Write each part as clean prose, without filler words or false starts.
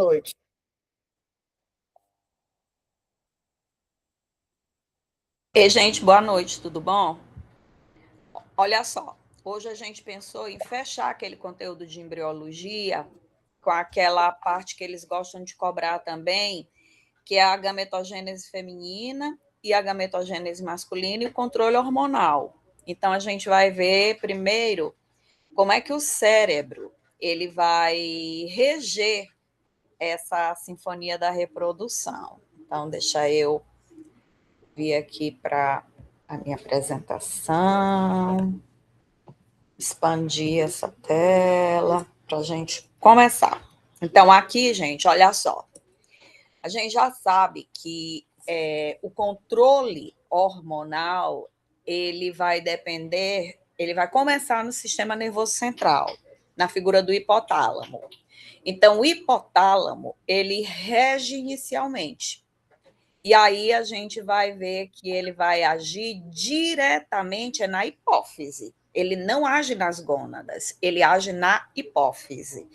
Noite. Ei, gente, boa noite, tudo bom? Olha só, hoje a gente pensou em fechar aquele conteúdo de embriologia com aquela parte que eles gostam de cobrar também, que é a gametogênese feminina e a gametogênese masculina e o controle hormonal. Então a gente vai ver primeiro como é que o cérebro ele vai reger essa sinfonia da reprodução. Então deixa eu vir aqui para a minha apresentação, expandir essa tela para a gente começar. Então, aqui, gente, olha só. A gente já sabe que o controle hormonal ele vai depender, ele vai começar no sistema nervoso central, na figura do hipotálamo. Então, o hipotálamo, ele rege inicialmente. E aí a gente vai ver que ele vai agir diretamente na hipófise. Ele não age nas gônadas, ele age na hipófise.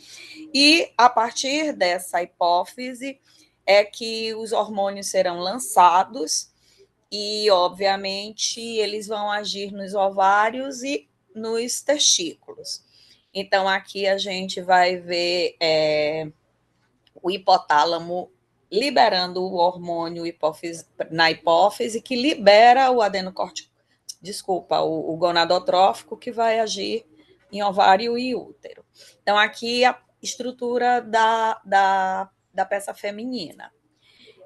E a partir dessa hipófise é que os hormônios serão lançados e, obviamente, eles vão agir nos ovários e nos testículos. Então, aqui a gente vai ver o hipotálamo liberando o hormônio na hipófise, que libera o adenocórtico, o gonadotrófico, que vai agir em ovário e útero. Então, aqui a estrutura da peça feminina.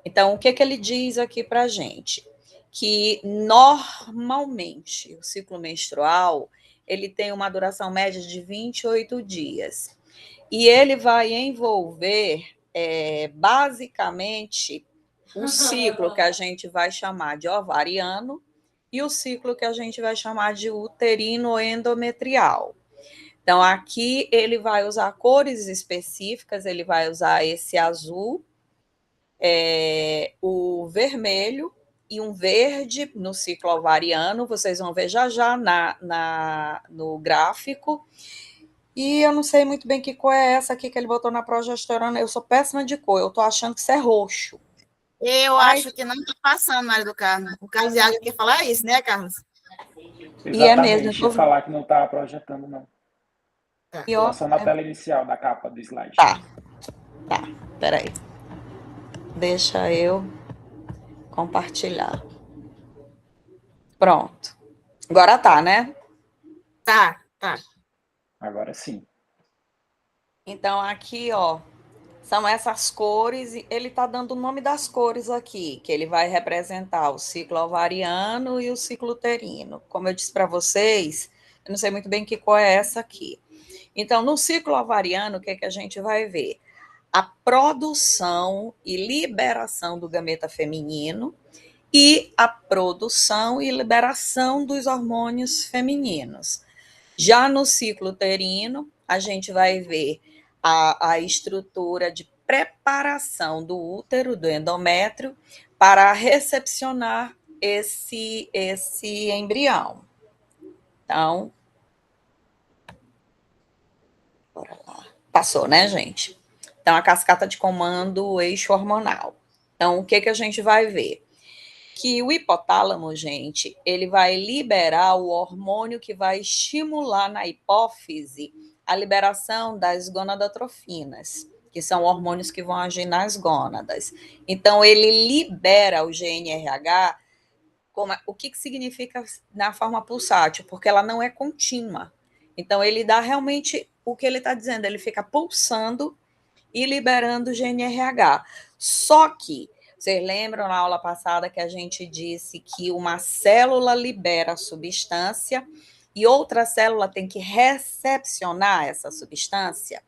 Então, o que ele diz aqui para a gente? Que, normalmente, o ciclo menstrual, ele tem uma duração média de 28 dias. E ele vai envolver, basicamente, o ciclo que a gente vai chamar de ovariano e o ciclo que a gente vai chamar de uterino endometrial. Então, aqui ele vai usar cores específicas, ele vai usar esse azul, o vermelho e um verde no ciclo ovariano, vocês vão ver já já no gráfico. E eu não sei muito bem que cor é essa aqui que ele botou na progesterona. Eu sou péssima de cor, eu tô achando que isso é roxo. Eu Mas, acho que não está passando na área do Carlos. O Carlos Iago quer falar isso, né, Carlos? e é mesmo, Exatamente, ia falar que não está projetando, não. Tá. e Está ó, só na tela inicial da capa do slide. tá, peraí. Deixa eu compartilhar. Pronto. Agora tá, né? Tá. Agora sim. Então, aqui, ó, são essas cores, e ele está dando o nome das cores aqui, que ele vai representar o ciclo ovariano e o ciclo uterino. Como eu disse para vocês, eu não sei muito bem que cor é essa aqui. Então, no ciclo ovariano, o que, que a gente vai ver? A produção e liberação do gameta feminino e a produção e liberação dos hormônios femininos. Já no ciclo uterino, a gente vai ver a estrutura de preparação do útero, do endométrio, para recepcionar esse embrião. Então, bora lá. Passou, né, gente? Então, a cascata de comando, o eixo hormonal. Então, o que, que a gente vai ver? Que o hipotálamo, gente, ele vai liberar o hormônio que vai estimular na hipófise a liberação das gonadotrofinas, que são hormônios que vão agir nas gônadas. Então, ele libera o GNRH. O que significa na forma pulsátil? Porque ela não é contínua. Então, ele dá realmente o que ele está dizendo, ele fica pulsando e liberando o GNRH. Só que, vocês lembram na aula passada que a gente disse que uma célula libera a substância e outra célula tem que recepcionar essa substância?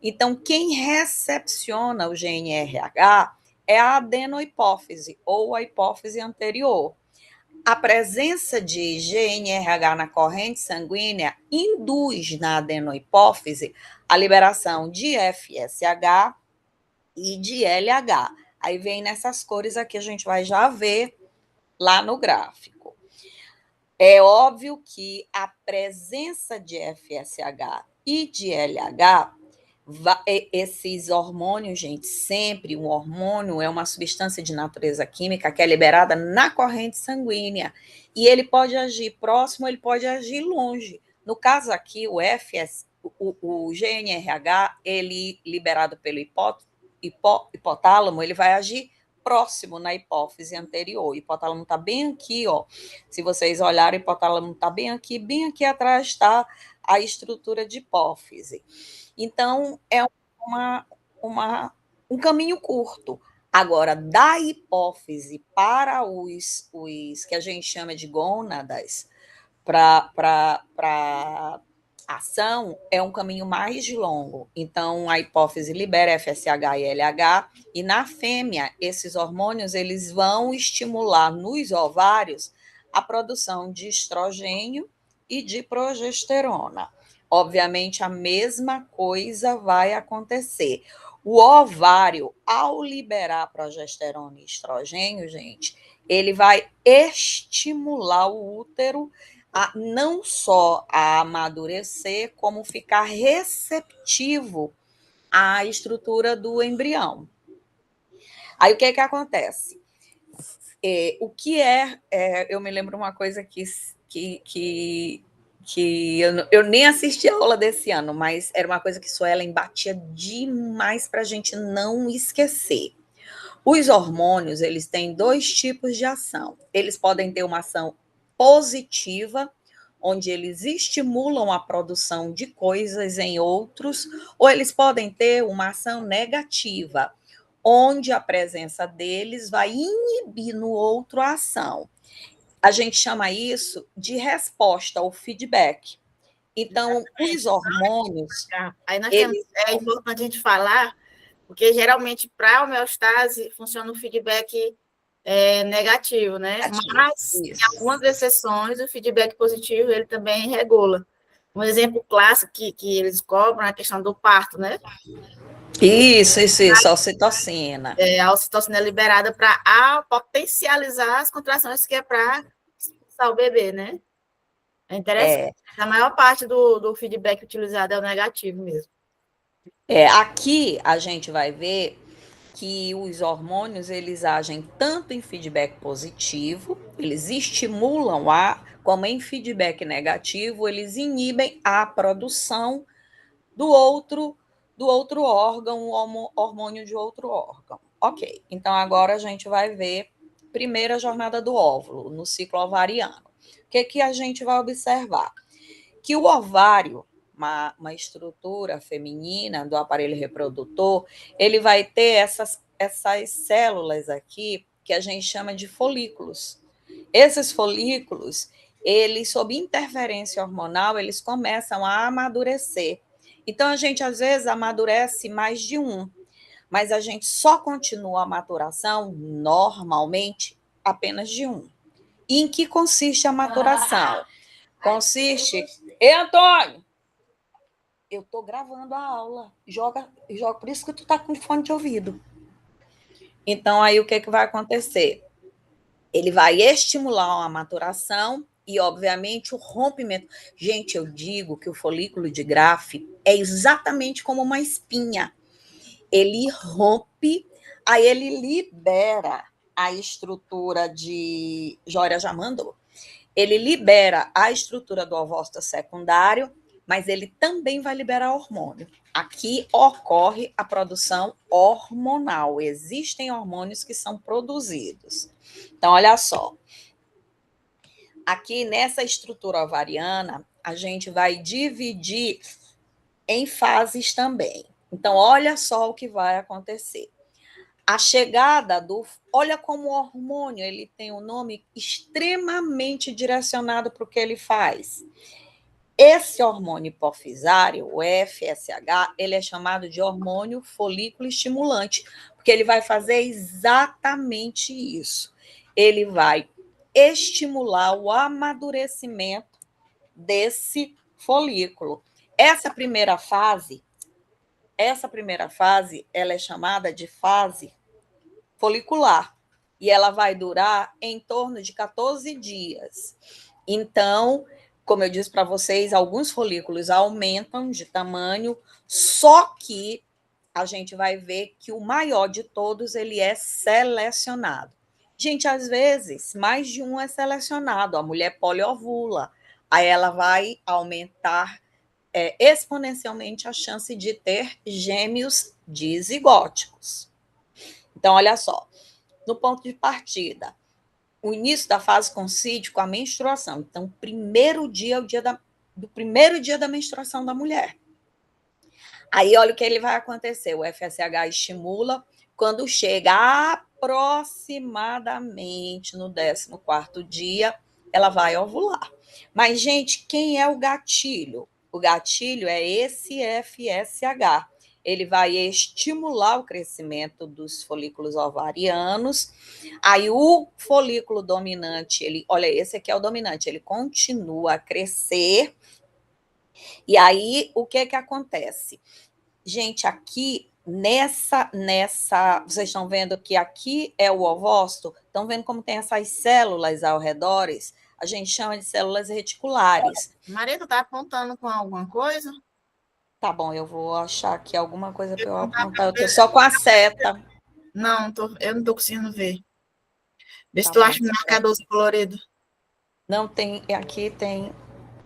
Então, quem recepciona o GNRH é a adenohipófise ou a hipófise anterior. A presença de GNRH na corrente sanguínea induz na adenohipófise a liberação de FSH e de LH. Aí vem nessas cores aqui, a gente vai já ver lá no gráfico. É óbvio que a presença de FSH e de LH Esses hormônios, gente, sempre um hormônio é uma substância de natureza química que é liberada na corrente sanguínea. E ele pode agir próximo, ele pode agir longe. No caso aqui, o GNRH, ele liberado pelo hipotálamo, ele vai agir próximo na hipófise anterior. O hipotálamo está bem aqui, ó. Se vocês olharem, o hipotálamo está bem aqui atrás está a estrutura de hipófise. Então, é um caminho curto. Agora, da hipófise para os que a gente chama de gônadas, para ação, é um caminho mais longo. Então, a hipófise libera FSH e LH, e na fêmea, esses hormônios eles vão estimular nos ovários a produção de estrogênio e de progesterona. Obviamente, a mesma coisa vai acontecer. O ovário, ao liberar progesterona e estrogênio, gente, ele vai estimular o útero não só a amadurecer, como ficar receptivo à estrutura do embrião. Aí, o que acontece? Eu me lembro uma coisa que eu nem assisti a aula desse ano, mas era uma coisa que Suelen batia demais para a gente não esquecer. Os hormônios, eles têm 2 tipos de ação. Eles podem ter uma ação positiva, onde eles estimulam a produção de coisas em outros, ou eles podem ter uma ação negativa, onde a presença deles vai inibir no outro a ação. A gente chama isso de resposta ou feedback. Então, os hormônios... Aí é importante a gente falar, porque geralmente para a homeostase funciona o feedback negativo, né? Mas, em algumas exceções, o feedback positivo ele também regula. Um exemplo clássico que eles cobram é a questão do parto, né? Isso, a ocitocina. A ocitocina é liberada para potencializar as contrações, que é para expulsar o bebê, né? É interessante. A maior parte do feedback utilizado é o negativo mesmo. Aqui a gente vai ver que os hormônios, eles agem tanto em feedback positivo, eles estimulam como em feedback negativo, eles inibem a produção do outro órgão, o hormônio de outro órgão. Ok, então agora a gente vai ver primeira jornada do óvulo, no ciclo ovariano. O que a gente vai observar? Que o ovário, uma estrutura feminina do aparelho reprodutor, ele vai ter essas células aqui que a gente chama de folículos. Esses folículos, eles, sob interferência hormonal, eles começam a amadurecer. Então, a gente, às vezes, amadurece mais de um, mas a gente só continua a maturação, normalmente, apenas de um. E em que consiste a maturação? Consiste... Ei, Antônio! Eu tô gravando a aula. Joga, por isso que tu tá com fone de ouvido. Então, aí, o que vai acontecer? Ele vai estimular uma maturação e, obviamente, o rompimento. Gente, eu digo que o folículo de Graafi é exatamente como uma espinha. Ele rompe, aí ele libera a estrutura de... Jória já mandou. Ele libera a estrutura do ovócito secundário, mas ele também vai liberar hormônio. Aqui ocorre a produção hormonal. Existem hormônios que são produzidos. Então, olha só. Aqui nessa estrutura ovariana, a gente vai dividir em fases também. Então, olha só o que vai acontecer. A chegada do... Olha como o hormônio ele tem um nome extremamente direcionado para o que ele faz. Esse hormônio hipofisário, o FSH, ele é chamado de hormônio folículo estimulante, porque ele vai fazer exatamente isso. Ele vai estimular o amadurecimento desse folículo. Essa primeira fase, ela é chamada de fase folicular, e ela vai durar em torno de 14 dias. Então, como eu disse para vocês, alguns folículos aumentam de tamanho, só que a gente vai ver que o maior de todos, ele é selecionado. Gente, às vezes, mais de um é selecionado. A mulher poliovula, aí ela vai aumentar exponencialmente a chance de ter gêmeos dizigóticos. Então, olha só, no ponto de partida, o início da fase coincide com a menstruação. Então, primeiro dia é o dia do primeiro dia da menstruação da mulher. Aí, olha o que ele vai acontecer. O FSH estimula quando chega aproximadamente no 14º dia, ela vai ovular. Mas, gente, quem é o gatilho? O gatilho é esse FSH. Ele vai estimular o crescimento dos folículos ovarianos. Aí o folículo dominante, olha, esse aqui é o dominante, ele continua a crescer. E aí, o que acontece? Gente, aqui vocês estão vendo que aqui é o ovócito? Estão vendo como tem essas células ao redor? A gente chama de células reticulares. Maria, tu tá apontando com alguma coisa? Tá bom, eu vou achar aqui alguma coisa para eu apontar. Eu tô só com a seta. Não, eu não tô conseguindo ver. Vê se Tá tu bom, acha um marcador colorido. Não tem, aqui tem.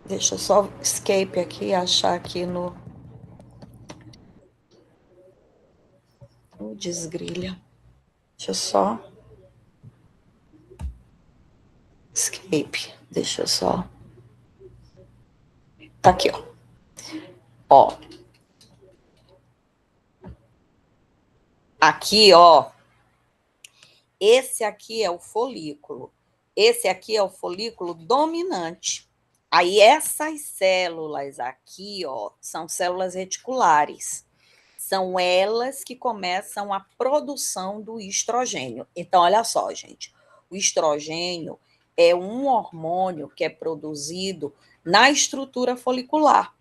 Deixa eu só escape aqui, achar aqui no. Desgrilha. Deixa eu só. Escape. Deixa eu só. Tá aqui, ó. Ó. Aqui, ó. Esse aqui é o folículo. Esse aqui é o folículo dominante. Aí essas células aqui, ó, são células reticulares. São elas que começam a produção do estrogênio. Então, olha só, gente. O estrogênio é um hormônio que é produzido na estrutura folicular.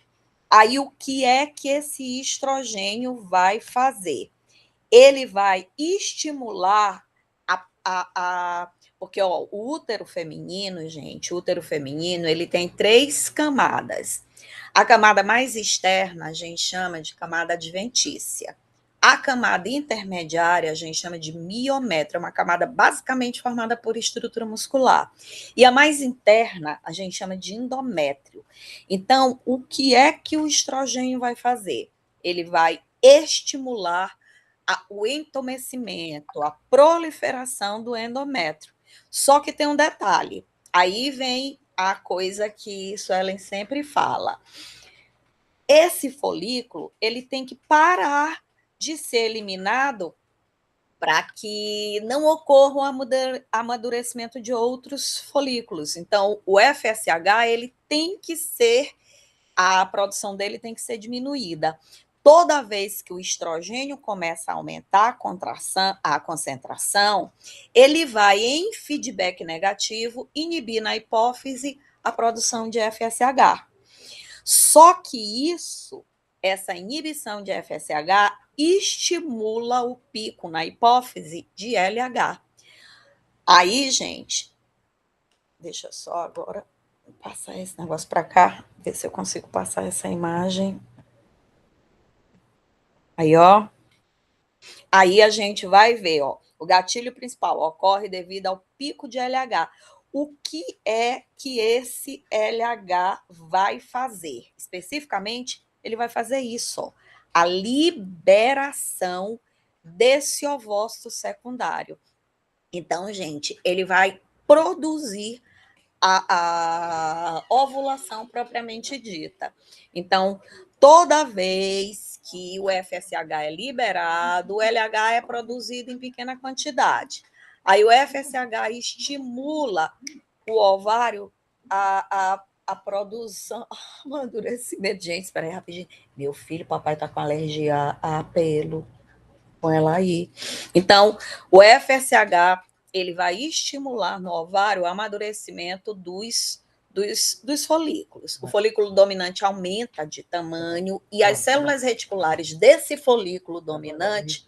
Aí, o que é que esse estrogênio vai fazer? Ele vai estimular porque ó, o útero feminino, gente, o útero feminino, ele tem 3 camadas. A camada mais externa a gente chama de camada adventícia. A camada intermediária a gente chama de miométrio, é uma camada basicamente formada por estrutura muscular. E a mais interna a gente chama de endométrio. Então, o que é que o estrogênio vai fazer? Ele vai estimular o entumecimento, a proliferação do endométrio. Só que tem um detalhe. Aí vem a coisa que Suelen sempre fala. Esse folículo, ele tem que parar de ser eliminado para que não ocorra o amadurecimento de outros folículos. Então, o FSH, ele tem que ser, a produção dele tem que ser diminuída. Toda vez que o estrogênio começa a aumentar a concentração, ele vai, em feedback negativo, inibir na hipófise a produção de FSH. Só que essa inibição de FSH estimula o pico na hipófise de LH. Aí, gente, deixa eu só agora passar esse negócio para cá, ver se eu consigo passar essa imagem. Aí, ó. Aí a gente vai ver, ó. O gatilho principal ocorre devido ao pico de LH. O que é que esse LH vai fazer? Especificamente, ele vai fazer isso, ó. A liberação desse ovócito secundário. Então, gente, ele vai produzir a ovulação propriamente dita. Então, toda vez que o FSH é liberado, o LH é produzido em pequena quantidade. Aí o FSH estimula o ovário a produção. Amadurecimento. Gente, espera aí rapidinho. Meu filho, papai tá com alergia a pelo. Põe ela aí. Então, o FSH ele vai estimular no ovário o amadurecimento dos folículos. O folículo dominante aumenta de tamanho e as células reticulares desse folículo dominante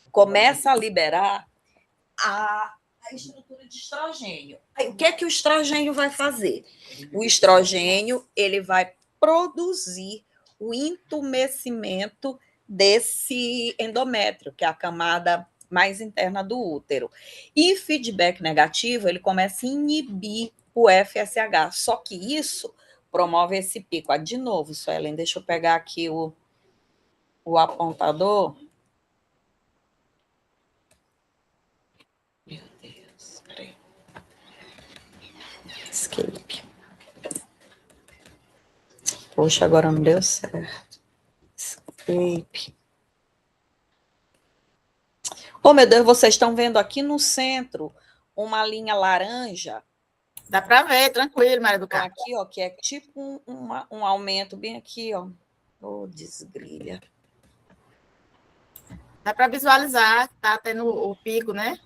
começam a liberar a estrutura de estrogênio. Aí, o que é que o estrogênio vai fazer? O estrogênio, ele vai produzir o entumecimento desse endométrio, que é a camada mais interna do útero. E feedback negativo, ele começa a inibir o FSH. Só que isso promove esse pico. Ah, de novo, Suelen, deixa eu pegar aqui o apontador. Meu Deus, peraí. Escape. Poxa, agora não deu certo. Escape. Oh, meu Deus, vocês estão vendo aqui no centro uma linha laranja? Dá para ver, tranquilo, Maria do Carmo. Aqui, ó, que é tipo um aumento bem aqui, ó. Oh, desgrilha. Dá para visualizar, tá tendo o pico, né?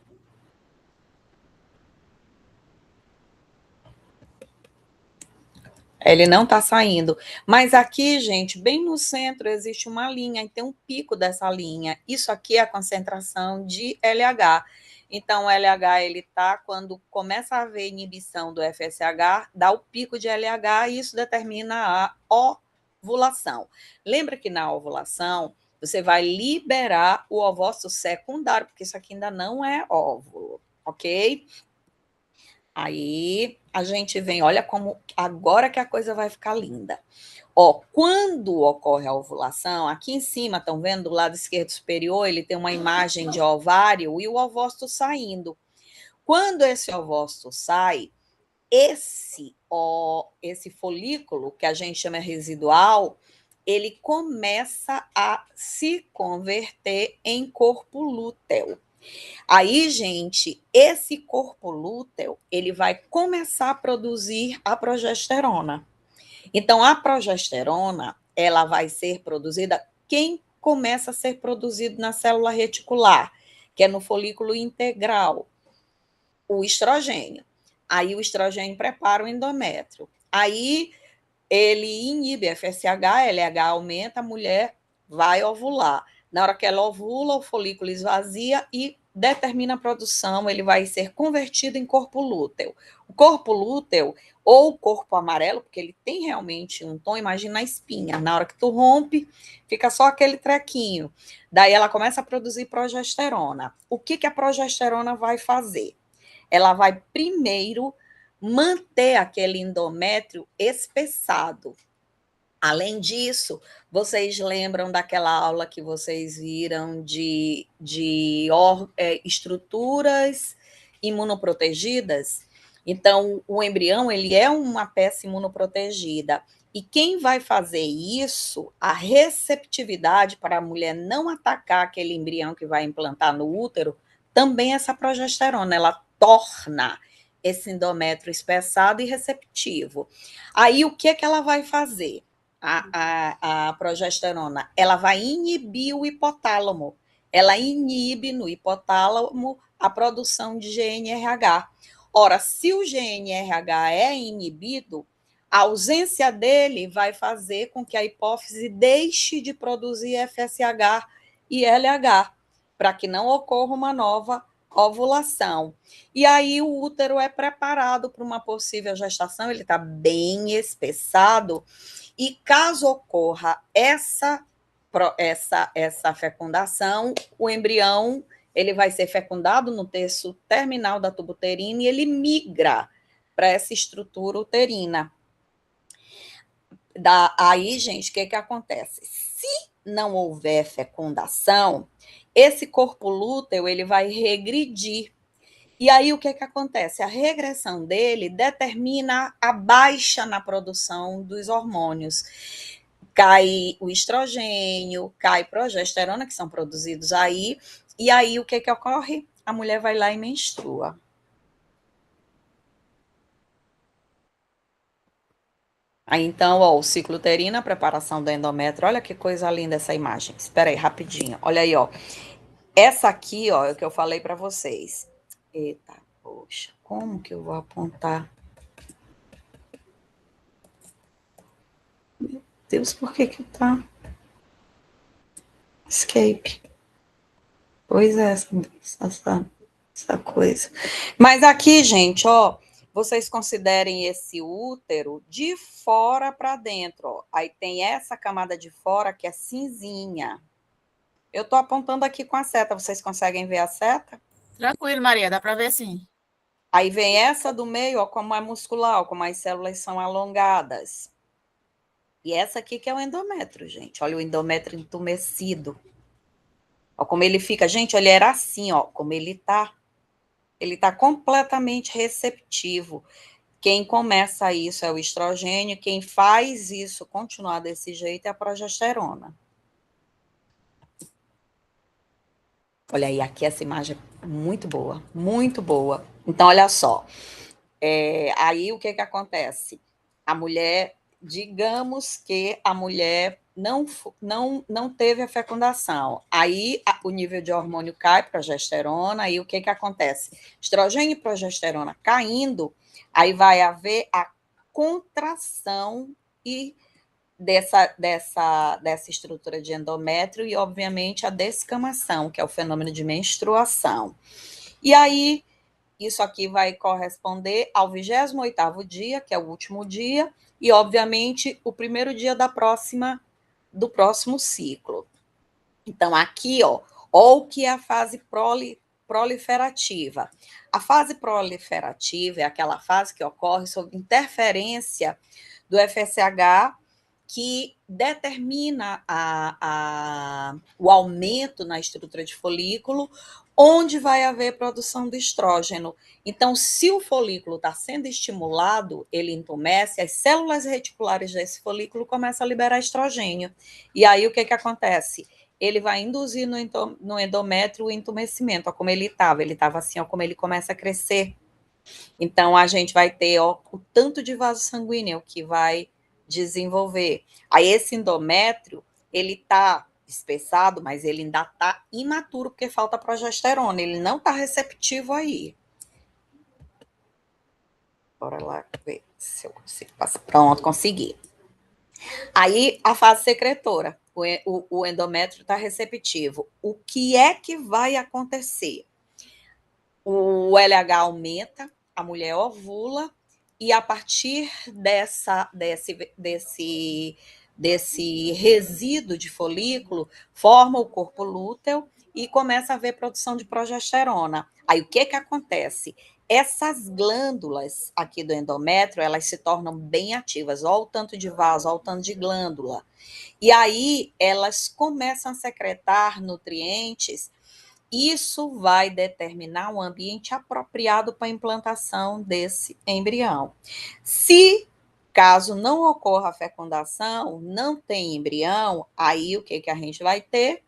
Ele não está saindo. Mas aqui, gente, bem no centro existe uma linha, e tem um pico dessa linha. Isso aqui é a concentração de LH. Então, o LH, ele tá, quando começa a haver inibição do FSH, dá o pico de LH e isso determina a ovulação. Lembra que na ovulação, você vai liberar o ovócito secundário, porque isso aqui ainda não é óvulo, ok? Aí a gente vem, olha como agora que a coisa vai ficar linda. Ó, quando ocorre a ovulação, aqui em cima, estão vendo do lado esquerdo superior, ele tem uma imagem de ovário e o ovócito saindo. Quando esse ovócito sai, esse folículo, que a gente chama residual, ele começa a se converter em corpo lúteo. Aí, gente, esse corpo lúteo, ele vai começar a produzir a progesterona. Então, a progesterona, ela vai ser produzida, quem começa a ser produzido na célula reticular, que é no folículo integral, o estrogênio. Aí, o estrogênio prepara o endométrio. Aí, ele inibe FSH, LH aumenta, a mulher vai ovular. Na hora que ela ovula, o folículo esvazia e determina a produção, ele vai ser convertido em corpo lúteo. O corpo lúteo, ou corpo amarelo, porque ele tem realmente um tom, imagina a espinha. Na hora que tu rompe, fica só aquele trequinho. Daí ela começa a produzir progesterona. O que a progesterona vai fazer? Ela vai primeiro manter aquele endométrio espessado. Além disso, vocês lembram daquela aula que vocês viram de estruturas imunoprotegidas? Então, o embrião, ele é uma peça imunoprotegida. E quem vai fazer isso, a receptividade para a mulher não atacar aquele embrião que vai implantar no útero, também essa progesterona, ela torna esse endométrio espessado e receptivo. Aí, o que ela vai fazer? A progesterona, ela vai inibir o hipotálamo. Ela inibe no hipotálamo a produção de GNRH. Ora, se o GNRH é inibido, a ausência dele vai fazer com que a hipófise deixe de produzir FSH e LH, para que não ocorra uma nova ovulação. E aí o útero é preparado para uma possível gestação, ele está bem espessado, e caso ocorra essa fecundação, o embrião ele vai ser fecundado no terço terminal da tuba uterina e ele migra para essa estrutura uterina. Aí, gente, o que acontece? Se não houver fecundação, esse corpo lúteo ele vai regredir. E aí, o que acontece? A regressão dele determina a baixa na produção dos hormônios. Cai o estrogênio, cai progesterona, que são produzidos aí, e aí o que ocorre? A mulher vai lá e menstrua. Aí, então, ó, o ciclo uterino, a preparação do endométrio, olha que coisa linda essa imagem. Espera aí, rapidinho. Olha aí, ó. Essa aqui, ó, é o que eu falei para vocês. Eita, poxa, como que eu vou apontar? Meu Deus, por que tá? Escape. Pois é, essa essa coisa. Mas aqui, gente, ó, vocês considerem esse útero de fora para dentro, ó. Aí tem essa camada de fora que é cinzinha. Eu tô apontando aqui com a seta, vocês conseguem ver a seta? Tranquilo, Maria, dá para ver sim. Aí vem essa do meio, ó, como é muscular, ó, como as células são alongadas. E essa aqui que é o endométrio, gente. Olha o endométrio entumecido. Ó, como ele fica. Gente, ele era assim, ó, como ele tá. Ele tá completamente receptivo. Quem começa isso é o estrogênio, quem faz isso continuar desse jeito é a progesterona. Olha aí, aqui essa imagem é muito boa, muito boa. Então, olha só. Aí o que acontece? A mulher, digamos que a mulher não teve a fecundação. Aí o nível de hormônio cai, progesterona, aí o que acontece? Estrogênio e progesterona caindo, aí vai haver a contração e dessa estrutura de endométrio e, obviamente, a descamação, que é o fenômeno de menstruação. E aí isso aqui vai corresponder ao 28º dia, que é o último dia, e, obviamente, o primeiro dia do próximo ciclo. Então, aqui, ó o que é a fase proliferativa. A fase proliferativa é aquela fase que ocorre sob interferência do FSH, que determina o aumento na estrutura de folículo, onde vai haver produção do estrógeno. Então, se o folículo está sendo estimulado, ele entumece, as células reticulares desse folículo começam a liberar estrogênio. E aí, o que acontece? Ele vai induzir no endométrio o entumecimento, ó, como ele estava assim, ó, como ele começa a crescer. Então, a gente vai ter, ó, o tanto de vaso sanguíneo que vai desenvolver. Aí, esse endométrio, ele está espessado, mas ele ainda está imaturo, porque falta progesterona, ele não está receptivo aí. Bora lá ver se eu consigo passar. Pronto, consegui. Aí, a fase secretora, o endométrio está receptivo. O que é que vai acontecer? O LH aumenta, a mulher ovula, e a partir desse resíduo de folículo, forma o corpo lúteo e começa a haver produção de progesterona. Aí o que acontece? Essas glândulas aqui do endométrio, elas se tornam bem ativas. Olha o tanto de vaso, olha o tanto de glândula. E aí elas começam a secretar nutrientes. Isso vai determinar um ambiente apropriado para a implantação desse embrião. Se caso não ocorra a fecundação, não tem embrião, aí o que a gente vai ter?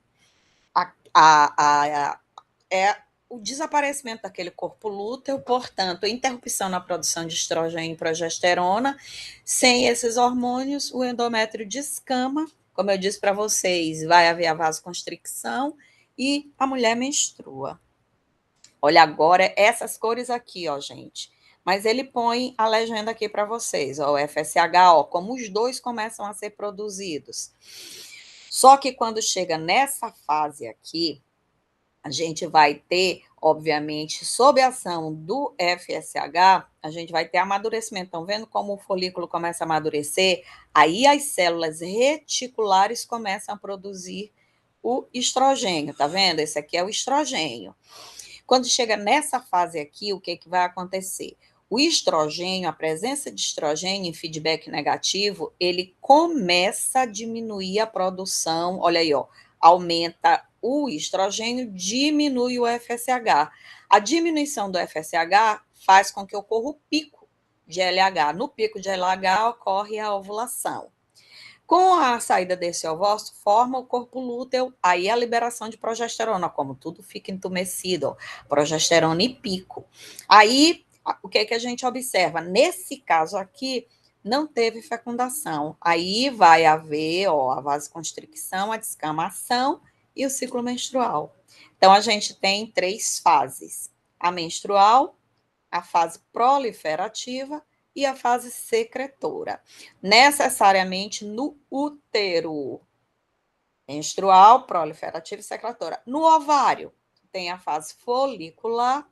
É o desaparecimento daquele corpo lúteo, portanto, interrupção na produção de estrogênio e progesterona. Sem esses hormônios, o endométrio descama, como eu disse para vocês, vai haver a vasoconstricção e a mulher menstrua. Olha agora essas cores aqui, ó, gente. Mas ele põe a legenda aqui para vocês, ó, o FSH, ó, como os dois começam a ser produzidos. Só que quando chega nessa fase aqui, a gente vai ter, obviamente, sob a ação do FSH, a gente vai ter amadurecimento. Estão vendo como o folículo começa a amadurecer? Aí as células reticulares começam a produzir o estrogênio, tá vendo? Esse aqui é o estrogênio. Quando chega nessa fase aqui, o que vai acontecer? O estrogênio, a presença de estrogênio em feedback negativo, ele começa a diminuir a produção, olha aí, ó, aumenta o estrogênio, diminui o FSH. A diminuição do FSH faz com que ocorra o pico de LH. No pico de LH ocorre a ovulação. Com a saída desse ovócito, forma o corpo lúteo, aí a liberação de progesterona, como tudo fica entumecido, ó, progesterona e pico. Aí, o que a gente observa? Nesse caso aqui, não teve fecundação. Aí vai haver, ó, a vasoconstricção, a descamação e o ciclo menstrual. Então, a gente tem 3 fases: a menstrual, a fase proliferativa e a fase secretora, necessariamente no útero. Menstrual, proliferativa e secretora. No ovário, tem a fase folicular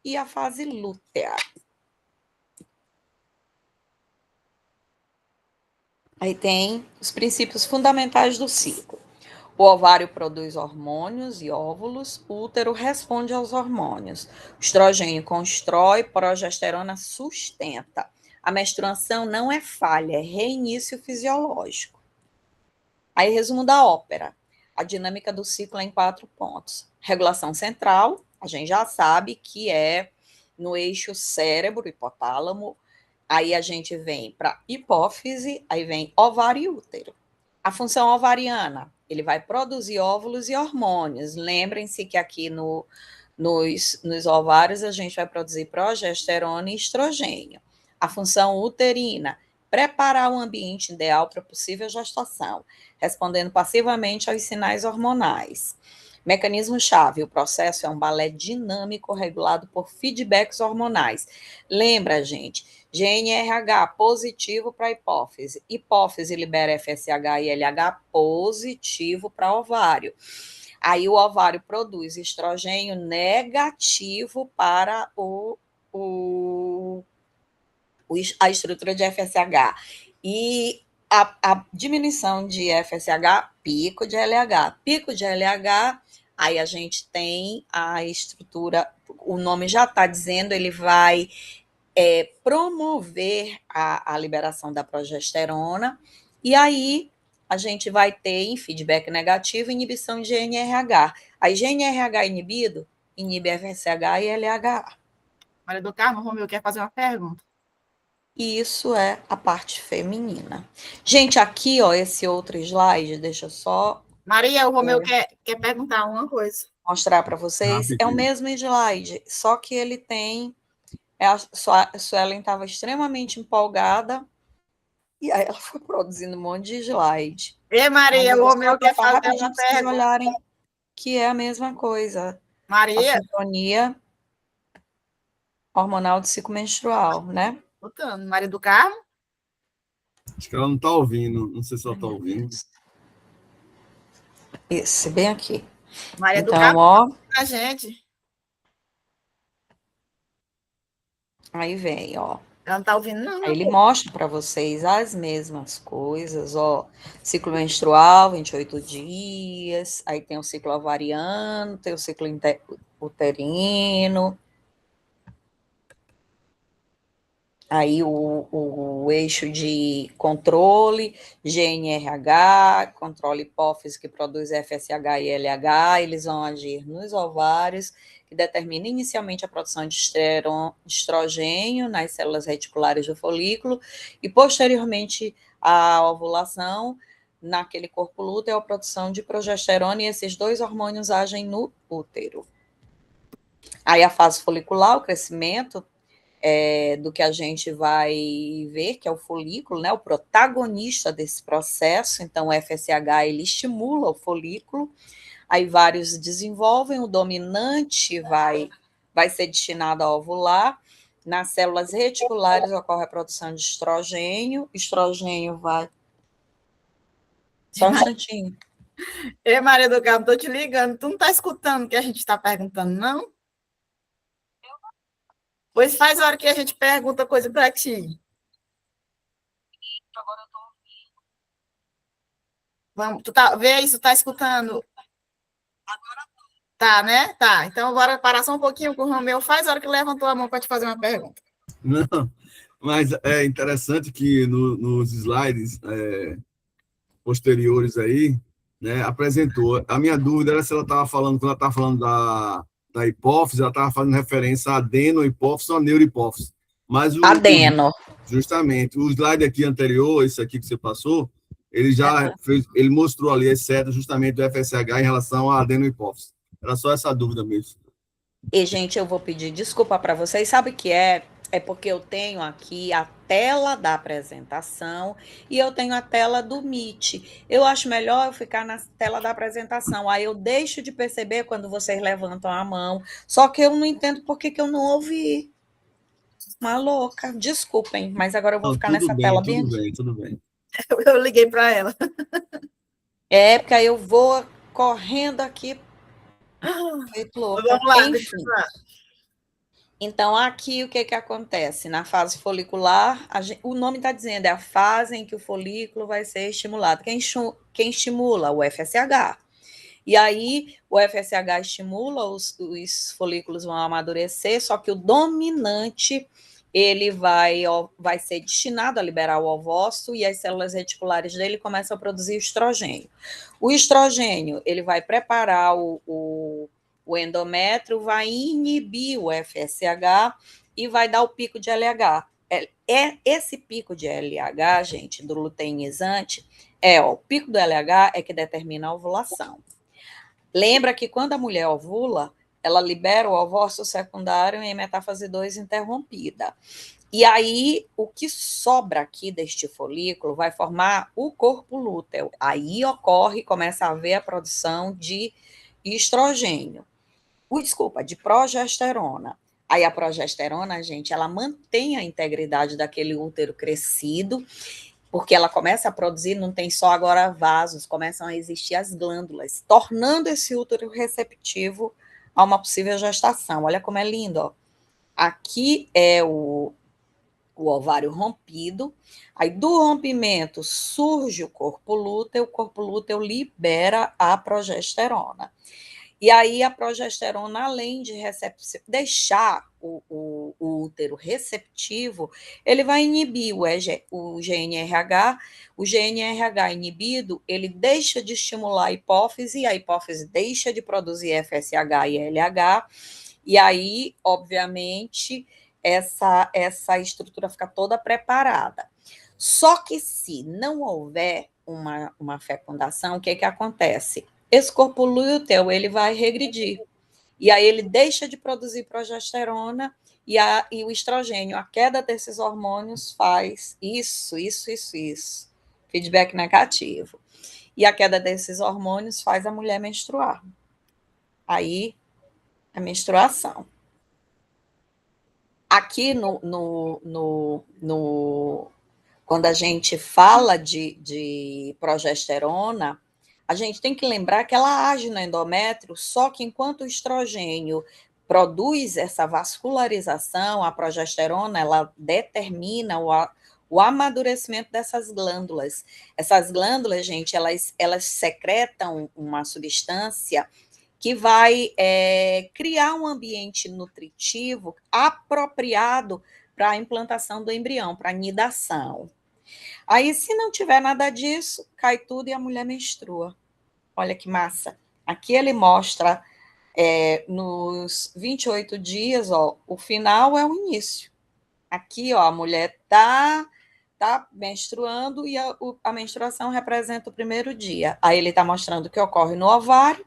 e a fase lútea. Aí tem os princípios fundamentais do ciclo. O ovário produz hormônios e óvulos, o útero responde aos hormônios. O estrogênio constrói, progesterona sustenta. A menstruação não é falha, é reinício fisiológico. Aí, resumo da ópera. A dinâmica do ciclo é em 4 pontos. Regulação central, a gente já sabe que é no eixo cérebro, hipotálamo. Aí a gente vem para hipófise, aí vem ovário e útero. A função ovariana, ele vai produzir óvulos e hormônios. Lembrem-se que aqui nos ovários a gente vai produzir progesterona e estrogênio. A função uterina, preparar o ambiente ideal para possível gestação, respondendo passivamente aos sinais hormonais. Mecanismo-chave, o processo é um balé dinâmico regulado por feedbacks hormonais. Lembra, gente, GNRH positivo para hipófise. Hipófise libera FSH e LH positivo para ovário. Aí o ovário produz estrogênio negativo para a estrutura de FSH. E a diminuição de FSH, pico de LH. Pico de LH, aí a gente tem a estrutura, o nome já está dizendo, ele vai promover a liberação da progesterona, e aí a gente vai ter em feedback negativo inibição de GNRH. A GNRH inibido inibe FSH e LH. Maria do Carmo, Romeu quer fazer uma pergunta. E isso é a parte feminina. Gente, aqui, ó, esse outro slide, deixa eu só... Maria, o Romeu quer perguntar uma coisa. Mostrar para vocês. É o mesmo slide, só que ele tem... A Suelen estava extremamente empolgada, e aí ela foi produzindo um monte de slide. E Maria, o Romeu quer fazer uma pergunta. Vocês olharem que é a mesma coisa. Maria? A sintonia hormonal do ciclo menstrual, né? Voltando. Maria do Carmo? Acho que ela não está ouvindo, não sei se ela está ouvindo. Isso, bem aqui. Maria então, do Carmo, ó, a gente. Aí vem, ó. Ela não está ouvindo, não. Aí ele mostra para vocês as mesmas coisas, ó. Ciclo menstrual, 28 dias. Aí tem o ciclo ovariano, tem o ciclo uterino. Aí o eixo de controle, GNRH, controle hipófise que produz FSH e LH, eles vão agir nos ovários, que determina inicialmente a produção de estrogênio nas células reticulares do folículo, e posteriormente a ovulação, naquele corpo lúteo, a produção de progesterona, e esses dois hormônios agem no útero. Aí a fase folicular, o crescimento, do que a gente vai ver, que é o folículo, né, o protagonista desse processo. Então, o FSH, ele estimula o folículo, aí vários desenvolvem, o dominante vai ser destinado a ovular, nas células reticulares ocorre a produção de estrogênio vai... Só um instantinho. Ei, Maria do Carmo, estou te ligando, tu não está escutando o que a gente está perguntando, não? Pois faz a hora que a gente pergunta coisa para ti. Agora eu estou ouvindo. Vamos, vê isso, tá escutando? Agora tá, né? Tá. Então, bora parar só um pouquinho com o Romeu. Faz a hora que levantou a mão para te fazer uma pergunta. Não, mas é interessante que nos slides posteriores aí, né, apresentou. A minha dúvida era se ela estava falando, quando ela estava falando da hipófise, ela estava fazendo referência a adeno-hipófise ou a neurohipófise. Mas adeno. Justamente. O slide aqui anterior, esse aqui que você passou, ele já fez, ele mostrou ali as setas justamente do FSH em relação à adeno-hipófise. Era só essa dúvida mesmo. E, gente, eu vou pedir desculpa para vocês. Sabe o que é? É porque eu tenho aqui a tela da apresentação e eu tenho a tela do Meet. Eu acho melhor eu ficar na tela da apresentação. Aí eu deixo de perceber quando vocês levantam a mão. Só que eu não entendo por que eu não ouvi. Uma louca. Desculpem, mas agora eu vou ficar nessa tela bem aqui. Tudo bem. Eu liguei para ela. É, porque aí eu vou correndo aqui. Vamos lá, enfim. Então, aqui o que acontece? Na fase folicular, o nome está dizendo, é a fase em que o folículo vai ser estimulado. Quem estimula? O FSH. E aí, o FSH estimula, os folículos vão amadurecer, só que o dominante, ele vai ser destinado a liberar o ovócito e as células reticulares dele começam a produzir estrogênio. O estrogênio, ele vai preparar o endométrio, vai inibir o FSH e vai dar o pico de LH. Esse pico de LH, gente, do luteinizante, o pico do LH é que determina a ovulação. Lembra que quando a mulher ovula, ela libera o ovócito secundário em metáfase 2 interrompida. E aí, o que sobra aqui deste folículo vai formar o corpo lúteo. Aí começa a haver a produção de estrogênio. De progesterona. Aí a progesterona, gente, ela mantém a integridade daquele útero crescido, porque ela começa a produzir, não tem só agora vasos, começam a existir as glândulas, tornando esse útero receptivo a uma possível gestação. Olha como é lindo, ó. Aqui é o ovário rompido, aí do rompimento surge o corpo lúteo libera a progesterona. E aí a progesterona, além de deixar o útero receptivo, ele vai inibir o GNRH. O GNRH inibido, ele deixa de estimular a hipófise deixa de produzir FSH e LH, e aí, obviamente, essa estrutura fica toda preparada. Só que se não houver uma fecundação, o que acontece? Esse corpo lúteo, ele vai regredir. E aí ele deixa de produzir progesterona e o estrogênio. A queda desses hormônios faz isso. Feedback negativo. E a queda desses hormônios faz a mulher menstruar. Aí, a menstruação. Aqui quando a gente fala de progesterona, a gente tem que lembrar que ela age no endométrio, só que enquanto o estrogênio produz essa vascularização, a progesterona, ela determina o amadurecimento dessas glândulas. Essas glândulas, gente, elas secretam uma substância que vai criar um ambiente nutritivo apropriado para a implantação do embrião, para a nidação. Aí, se não tiver nada disso, cai tudo e a mulher menstrua. Olha que massa. Aqui ele mostra nos 28 dias, ó, o final é o início. Aqui, ó, a mulher tá menstruando e a menstruação representa o primeiro dia. Aí ele está mostrando o que ocorre no ovário,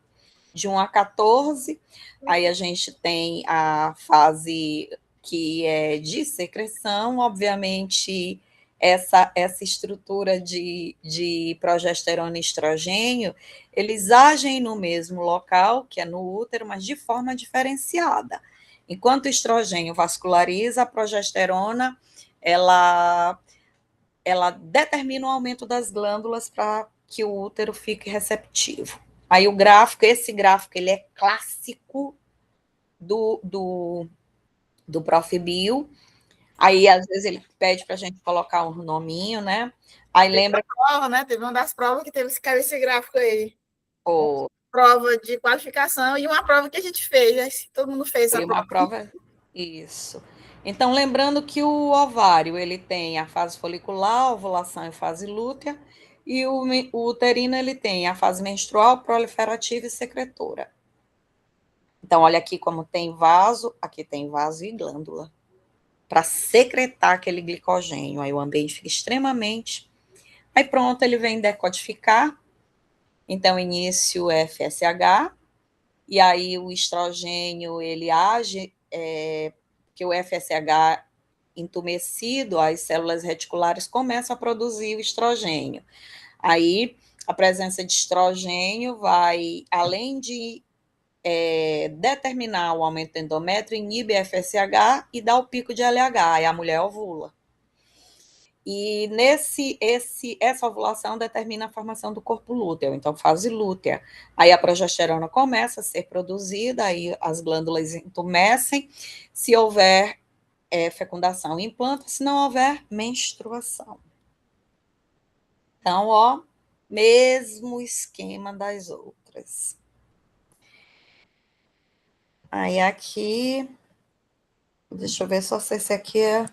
de 1 a 14. Aí a gente tem a fase que é de secreção, obviamente. Essa estrutura de progesterona e estrogênio, eles agem no mesmo local, que é no útero, mas de forma diferenciada. Enquanto o estrogênio vasculariza, a progesterona, ela determina o aumento das glândulas para que o útero fique receptivo. Aí esse gráfico, ele é clássico do Profibio. Aí, às vezes, ele pede para a gente colocar um nominho, né? Aí lembra. Prova, né? Teve uma das provas que teve esse gráfico aí. Oh, prova de qualificação e uma prova que a gente fez. Né? Todo mundo fez a prova. Isso. Então, lembrando que o ovário, ele tem a fase folicular, ovulação e fase lútea, e o uterino, ele tem a fase menstrual, proliferativa e secretora. Então, olha aqui como tem vaso, aqui tem vaso e glândula, para secretar aquele glicogênio. Aí o ambiente fica extremamente... Aí pronto, ele vem decodificar. Então, início FSH, e aí o estrogênio, ele age, que o FSH entumecido, as células reticulares começam a produzir o estrogênio. Aí, a presença de estrogênio vai, além de determinar o aumento do endométrio, inibe FSH e dá o pico de LH, aí a mulher ovula. E essa ovulação determina a formação do corpo lúteo, então fase lútea. Aí a progesterona começa a ser produzida, aí as glândulas entumecem, se houver fecundação implanta, se não houver menstruação. Então, ó, mesmo esquema das outras. Aí aqui, deixa eu ver só se esse aqui é...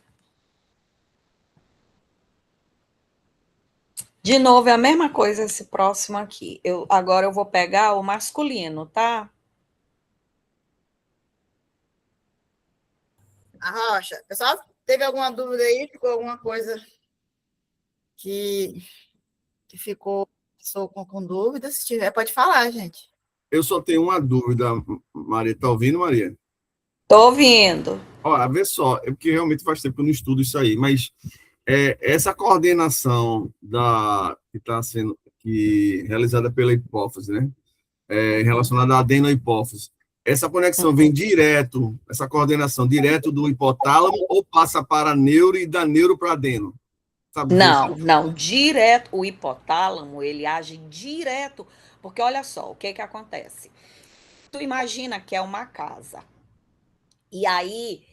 De novo, é a mesma coisa esse próximo aqui. Agora eu vou pegar o masculino, tá? A Rocha, pessoal, teve alguma dúvida aí? Ficou alguma coisa que ficou com dúvida? Se tiver, pode falar, gente. Eu só tenho uma dúvida, Maria. Tá ouvindo, Maria? Tô ouvindo. Olha, vê só, é porque realmente faz tempo que eu não estudo isso aí, mas essa coordenação que está sendo realizada pela hipófise, né? Relacionada à adenohipófise. Essa conexão vem direto, essa coordenação direto do hipotálamo ou passa para a neuro e da neuro para adeno? Sabe Não, direto, o hipotálamo, ele age direto, porque olha só, o que acontece? Tu imagina que é uma casa, e aí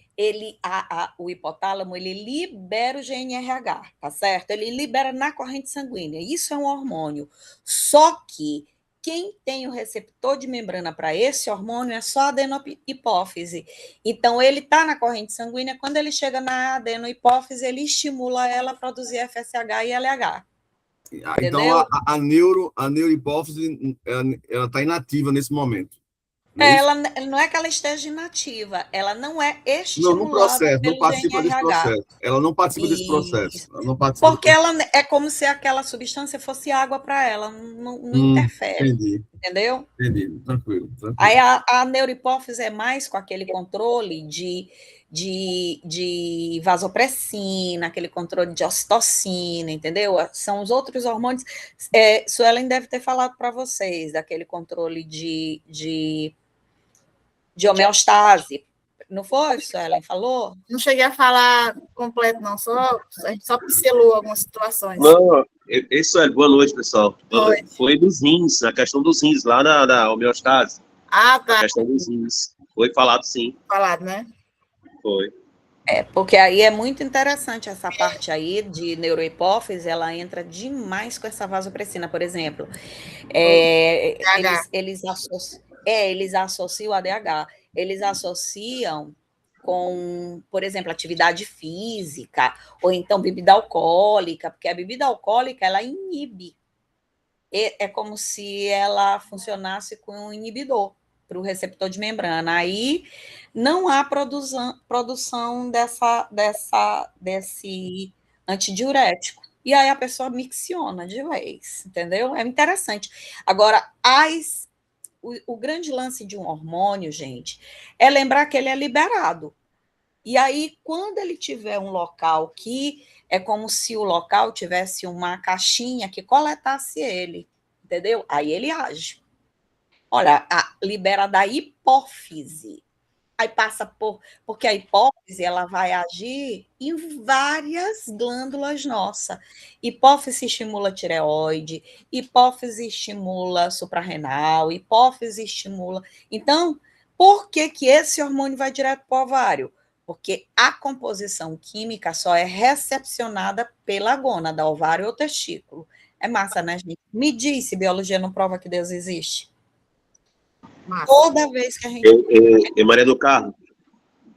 o hipotálamo, ele libera o GNRH, tá certo? Ele libera na corrente sanguínea, isso é um hormônio, só que quem tem o receptor de membrana para esse hormônio é só a adenohipófise. Então, ele está na corrente sanguínea, quando ele chega na adenohipófise, ele estimula ela a produzir FSH e LH. Então, a neurohipófise, ela está inativa nesse momento. Ela não é que ela esteja inativa, ela não é estimulada no processo, pelo não participa GNRH. desse processo. Ela não participa desse processo. Ela não participa porque ela é como se aquela substância fosse água para ela, não interfere. Entendi. Entendeu? Entendi, tranquilo. Aí a neurohipófise é mais com aquele controle de vasopressina, aquele controle de ocitocina, entendeu? São os outros hormônios. Suelen deve ter falado para vocês daquele controle de homeostase. Não foi, Suelen? Falou? Não cheguei a falar completo, não. A gente só pincelou algumas situações. Não, isso boa noite, pessoal. Foi dos rins, a questão dos rins, lá na homeostase. Ah, tá. A questão dos rins. Foi falado, sim. Falado, né? Foi. Porque aí é muito interessante essa parte aí de neurohipófise, ela entra demais com essa vasopressina, por exemplo. Eles associam o ADH, eles associam com, por exemplo, atividade física, ou então bebida alcoólica, porque a bebida alcoólica, ela inibe. É como se ela funcionasse com um inibidor para o receptor de membrana. Aí não há produção desse antidiurético. E aí a pessoa mixiona de vez, entendeu? É interessante. Agora, o grande lance de um hormônio, gente, é lembrar que ele é liberado. E aí, quando ele tiver um local que é como se o local tivesse uma caixinha que coletasse ele, entendeu? Aí ele age. Olha, libera da hipófise. Aí passa porque a hipófise, ela vai agir em várias glândulas nossas. Hipófise estimula a tireoide, hipófise estimula suprarrenal, hipófise estimula... Então, por que esse hormônio vai direto para o ovário? Porque a composição química só é recepcionada pela gônada, ovário ou testículo. É massa, né, gente? Me diz se biologia não prova que Deus existe. Massa. Toda vez que a gente... Maria do Carmo,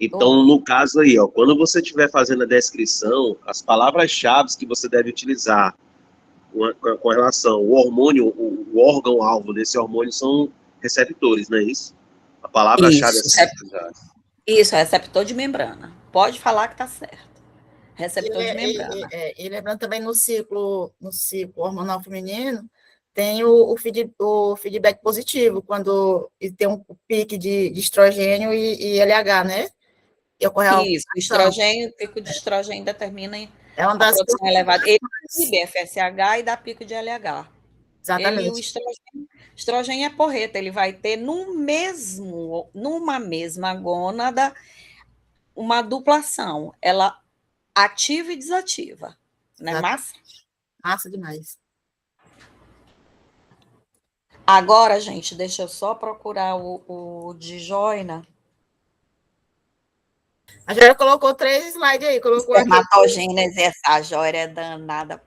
então, no caso aí, ó, quando você estiver fazendo a descrição, as palavras-chave que você deve utilizar com relação ao hormônio, o órgão-alvo desse hormônio são receptores, não é isso? A palavra-chave é isso, receptor de membrana. Pode falar que está certo. Receptor de membrana. E lembrando também no ciclo hormonal feminino, tem o feedback positivo, quando tem um pique de estrogênio e LH, né? E isso, o pico de estrogênio determina uma das a produção elevada. Ele inibe FSH e dá pico de LH. Exatamente. O estrogênio é porreta, ele vai ter numa mesma gônada uma duplação, ela ativa e desativa. Não é massa? Massa demais. Agora, gente, deixa eu só procurar o de joina. A Jara colocou 3 slides aí, colocou aqui. Espermatogênese, essa joia é danada,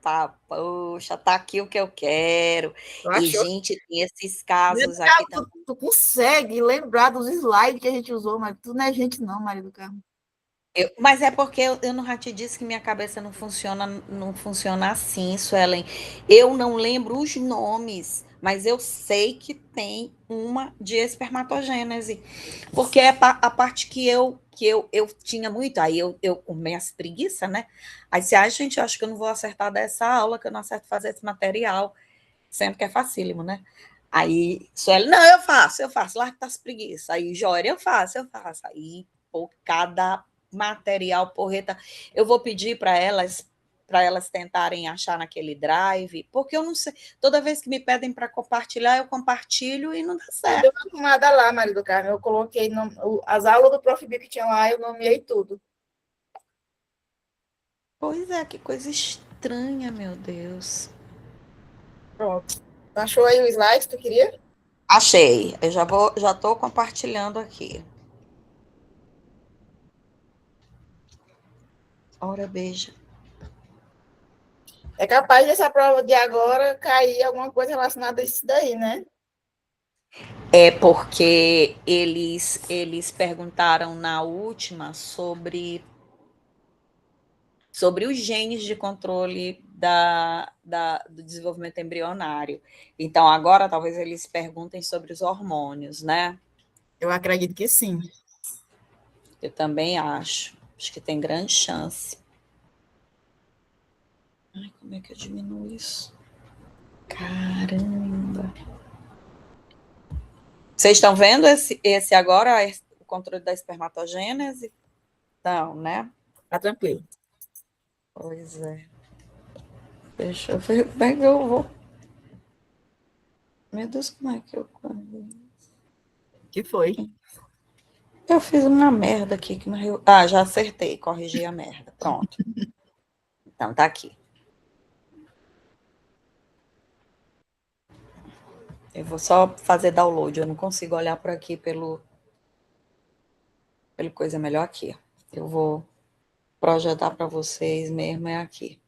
poxa, tá aqui o que eu quero. Tu E, achou? gente, tem esses casos Cara, aqui também. tu consegue lembrar dos slides que a gente usou, mas tu não é gente não, Maria do Carmo. Mas é porque eu não já te disse que minha cabeça não funciona assim, Suelen. Eu não lembro os nomes, mas eu sei que tem uma de espermatogênese. Porque é a parte que eu tinha muito, aí eu com minhas preguiça, né? Aí disse, ai, gente, eu acho que eu não vou acertar dessa aula, que eu não acerto fazer esse material, sendo que é facílimo, né? Aí, Suelen, não, eu faço, larga das preguiças. Aí, Jória, eu faço. Aí, por cada material porreta. Eu vou pedir para elas tentarem achar naquele drive, porque eu não sei. Toda vez que me pedem para compartilhar, eu compartilho e não dá Eu dei certo. uma arrumada lá, Maria do Carmo. Eu coloquei as aulas do Prof. B que tinha lá, eu nomeei tudo. Pois é, que coisa estranha, meu Deus. Pronto. Achou aí o slide que tu queria? Achei. Eu já estou compartilhando aqui. Ora, beija. É capaz dessa prova de agora cair alguma coisa relacionada a isso daí, né? É porque eles perguntaram na última sobre os genes de controle do desenvolvimento embrionário. Então, agora talvez eles perguntem sobre os hormônios, né? Eu acredito que sim. Eu também acho. Acho que tem grande chance. Ai, como é que eu diminuo isso? Caramba! Vocês estão vendo esse agora, o controle da espermatogênese? Não, né? Tá tranquilo. Pois é. Deixa eu ver como é que eu vou. Meu Deus, como é que eu. Que foi? Eu fiz uma merda aqui. Ah, já acertei, corrigi a merda. Pronto. Então, tá aqui. Eu vou só fazer download. Eu não consigo olhar por aqui pelo coisa melhor aqui. Eu vou projetar para vocês mesmo é aqui.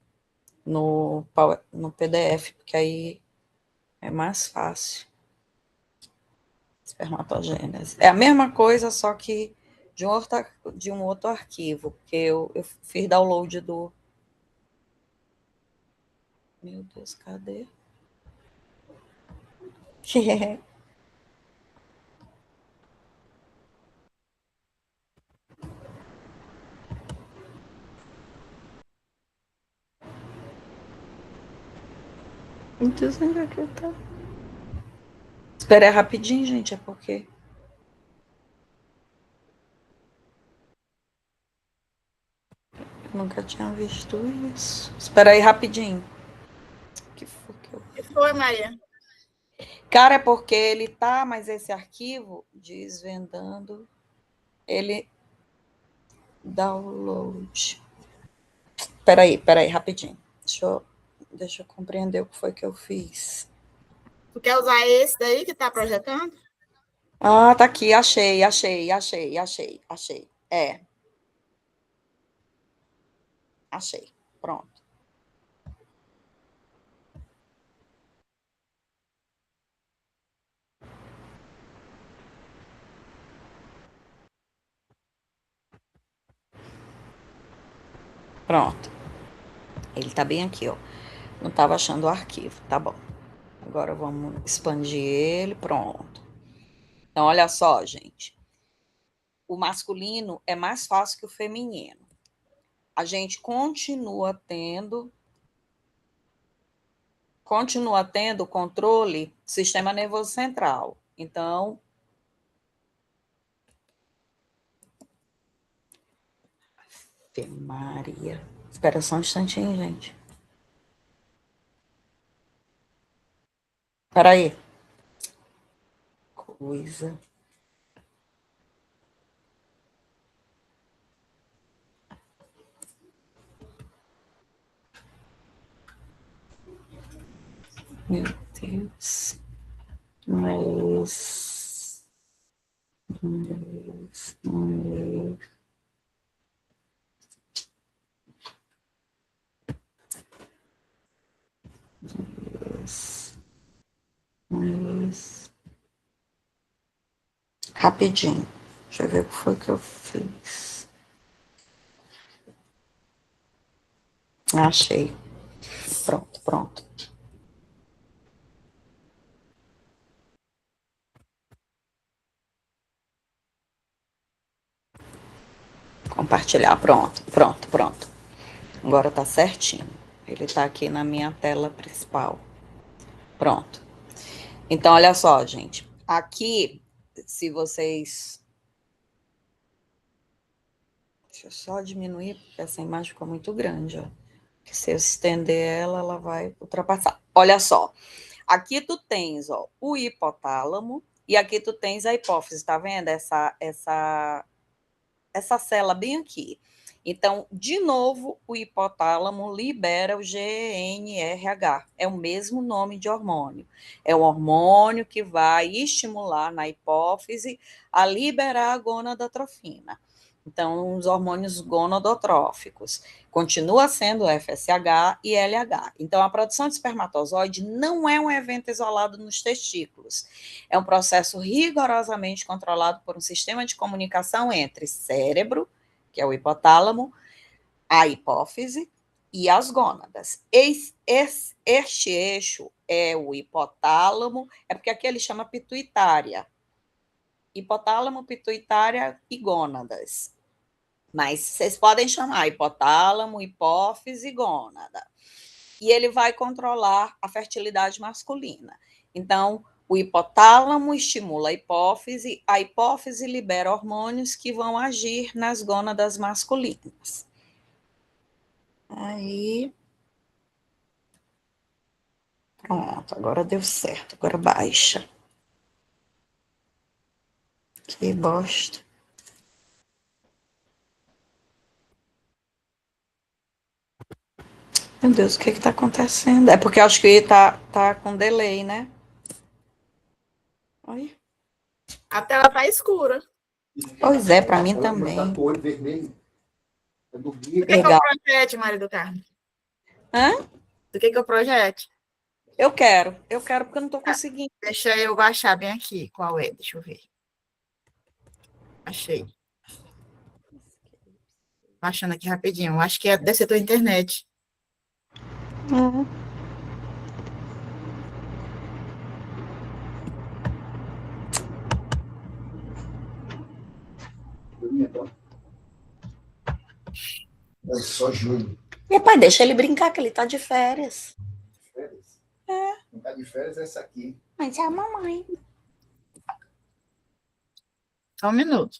No PDF, porque aí é mais fácil. Espermatogênese. É a mesma coisa, só que de um outro arquivo, porque eu fiz download do. Meu Deus, cadê? Meu Deus, onde é que tá? Espera aí rapidinho, gente, é porque. Eu nunca tinha visto isso. Espera aí rapidinho. Que foi que eu. Que foi, Maria? Cara, é porque ele tá, mas esse arquivo, desvendando, ele download. Espera aí, rapidinho. Deixa eu compreender o que foi que eu fiz. Tu quer usar esse daí que tá projetando? Ah, tá aqui, achei. É, achei. Pronto. Pronto. Ele tá bem aqui, ó. Não tava achando o arquivo, tá bom. Agora vamos expandir ele, pronto. Então, olha só, gente. O masculino é mais fácil que o feminino. A gente continua tendo controle do sistema nervoso central. Então, Ave Maria. Espera só um instantinho, gente. Espera aí. Coisa. Meu Deus. Mas... Rapidinho. Deixa eu ver o que foi que eu fiz. Achei. Pronto. Compartilhar. Pronto. Agora tá certinho. Ele tá aqui na minha tela principal. Pronto. Então, olha só, gente. Aqui, se vocês... Deixa eu só diminuir, porque essa imagem ficou muito grande, ó. Porque se eu estender ela, ela vai ultrapassar. Olha só. Aqui tu tens, ó, o hipotálamo e aqui tu tens a hipófise, tá vendo? Essa célula bem aqui. Então, de novo, o hipotálamo libera o GnRH. É o mesmo nome de hormônio. É um hormônio que vai estimular na hipófise a liberar a gonadotrofina. Então, os hormônios gonadotróficos. Continua sendo FSH e LH. Então, a produção de espermatozoide não é um evento isolado nos testículos. É um processo rigorosamente controlado por um sistema de comunicação entre cérebro, que é o hipotálamo, a hipófise e as gônadas. Este eixo é o hipotálamo, é porque aqui ele chama pituitária. Hipotálamo, pituitária e gônadas. Mas vocês podem chamar hipotálamo, hipófise e gônada. E ele vai controlar a fertilidade masculina. Então, o hipotálamo estimula a hipófise libera hormônios que vão agir nas gônadas masculinas. Aí. Pronto, agora deu certo, agora baixa. Que bosta. Meu Deus, o que está acontecendo? É porque eu acho que tá com delay, né? Oi. A tela tá escura. Pois é, para mim também. Do que é o projeto, Maria do Carmo? Hã? Do que é o projeto? Eu quero porque eu não estou conseguindo. Deixa eu baixar bem aqui. Qual é? Deixa eu ver. Achei. Baixando aqui rapidinho. Acho que deve ser tua internet. Uhum. É só julho. Meu pai, deixa ele brincar, que ele tá de férias. Férias? É. Não tá de férias essa aqui. Mas é a mamãe. Só um minuto.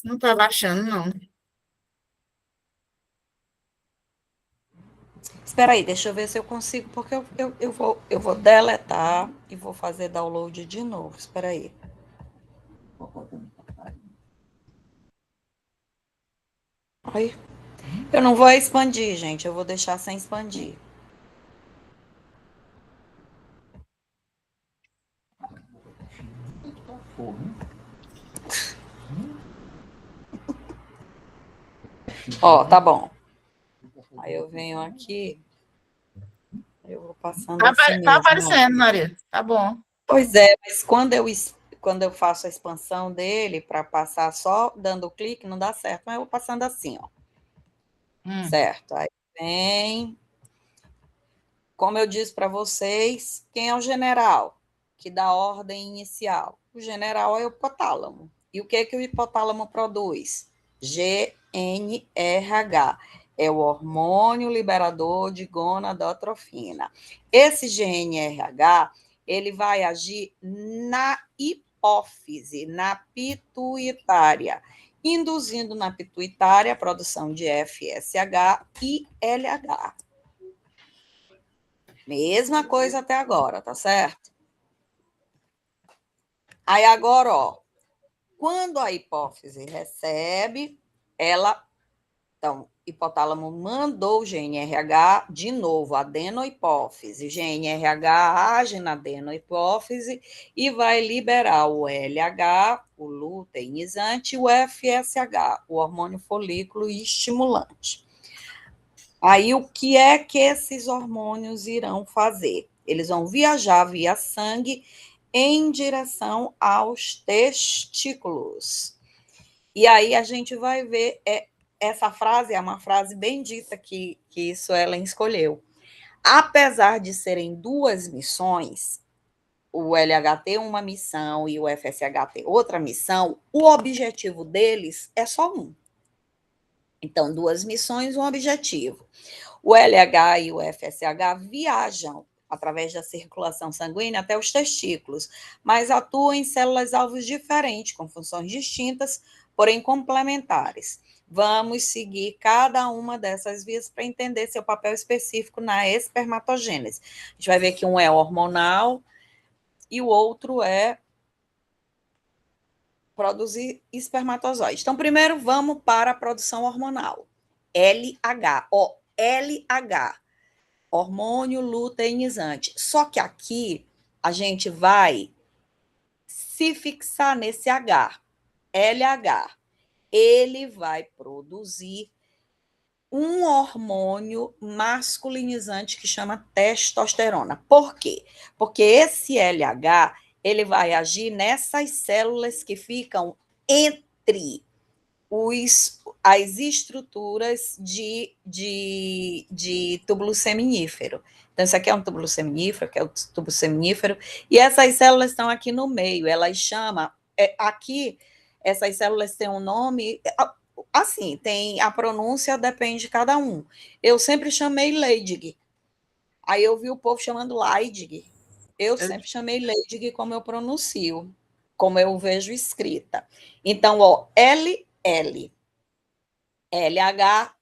Não tá baixando, não. Espera aí, deixa eu ver se eu consigo, porque eu vou deletar e vou fazer download de novo. Espera aí. Oi. Eu não vou expandir, gente. Eu vou deixar sem expandir. Ó, tá bom. Aí eu venho aqui. Eu vou passando Tá, assim tá mesmo, aparecendo, Maria. Tá bom. Pois é, mas quando eu faço a expansão dele para passar só dando clique, não dá certo. Mas eu vou passando assim, ó. Certo. Aí vem. Como eu disse para vocês, quem é o general que dá ordem inicial? O general é o hipotálamo. E o que o hipotálamo produz? GnRH. É o hormônio liberador de gonadotrofina. Esse GnRH, ele vai agir na hipófise, na pituitária, induzindo na pituitária a produção de FSH e LH. Mesma coisa até agora, tá certo? Aí agora, ó, quando a hipófise recebe Então, hipotálamo mandou o GNRH de novo, adenohipófise. O GNRH age na adenohipófise e vai liberar o LH, o luteinizante, e o FSH, o hormônio folículo estimulante. Aí, o que é que esses hormônios irão fazer? Eles vão viajar via sangue em direção aos testículos. E aí a gente vai ver, essa frase é uma frase bem dita que Suelen escolheu. Apesar de serem duas missões, o LH tem uma missão e o FSH tem outra missão, o objetivo deles é só um. Então, duas missões, um objetivo. O LH e o FSH viajam através da circulação sanguínea até os testículos, mas atuam em células-alvos diferentes, com funções distintas, porém complementares. Vamos seguir cada uma dessas vias para entender seu papel específico na espermatogênese. A gente vai ver que um é hormonal e o outro é produzir espermatozoides. Então, primeiro vamos para a produção hormonal. LH, LH, hormônio luteinizante. Só que aqui a gente vai se fixar nesse H, LH. Ele vai produzir um hormônio masculinizante que chama testosterona. Por quê? Porque esse LH, ele vai agir nessas células que ficam entre as estruturas de túbulo seminífero. Então, isso aqui é um túbulo seminífero, que é o túbulo seminífero, e essas células estão aqui no meio, elas chamam, aqui, essas células têm um nome, assim, tem a pronúncia, depende de cada um. Eu sempre chamei Leydig, aí eu vi o povo chamando Leydig, eu sempre chamei Leydig como eu pronuncio, como eu vejo escrita. Então, LH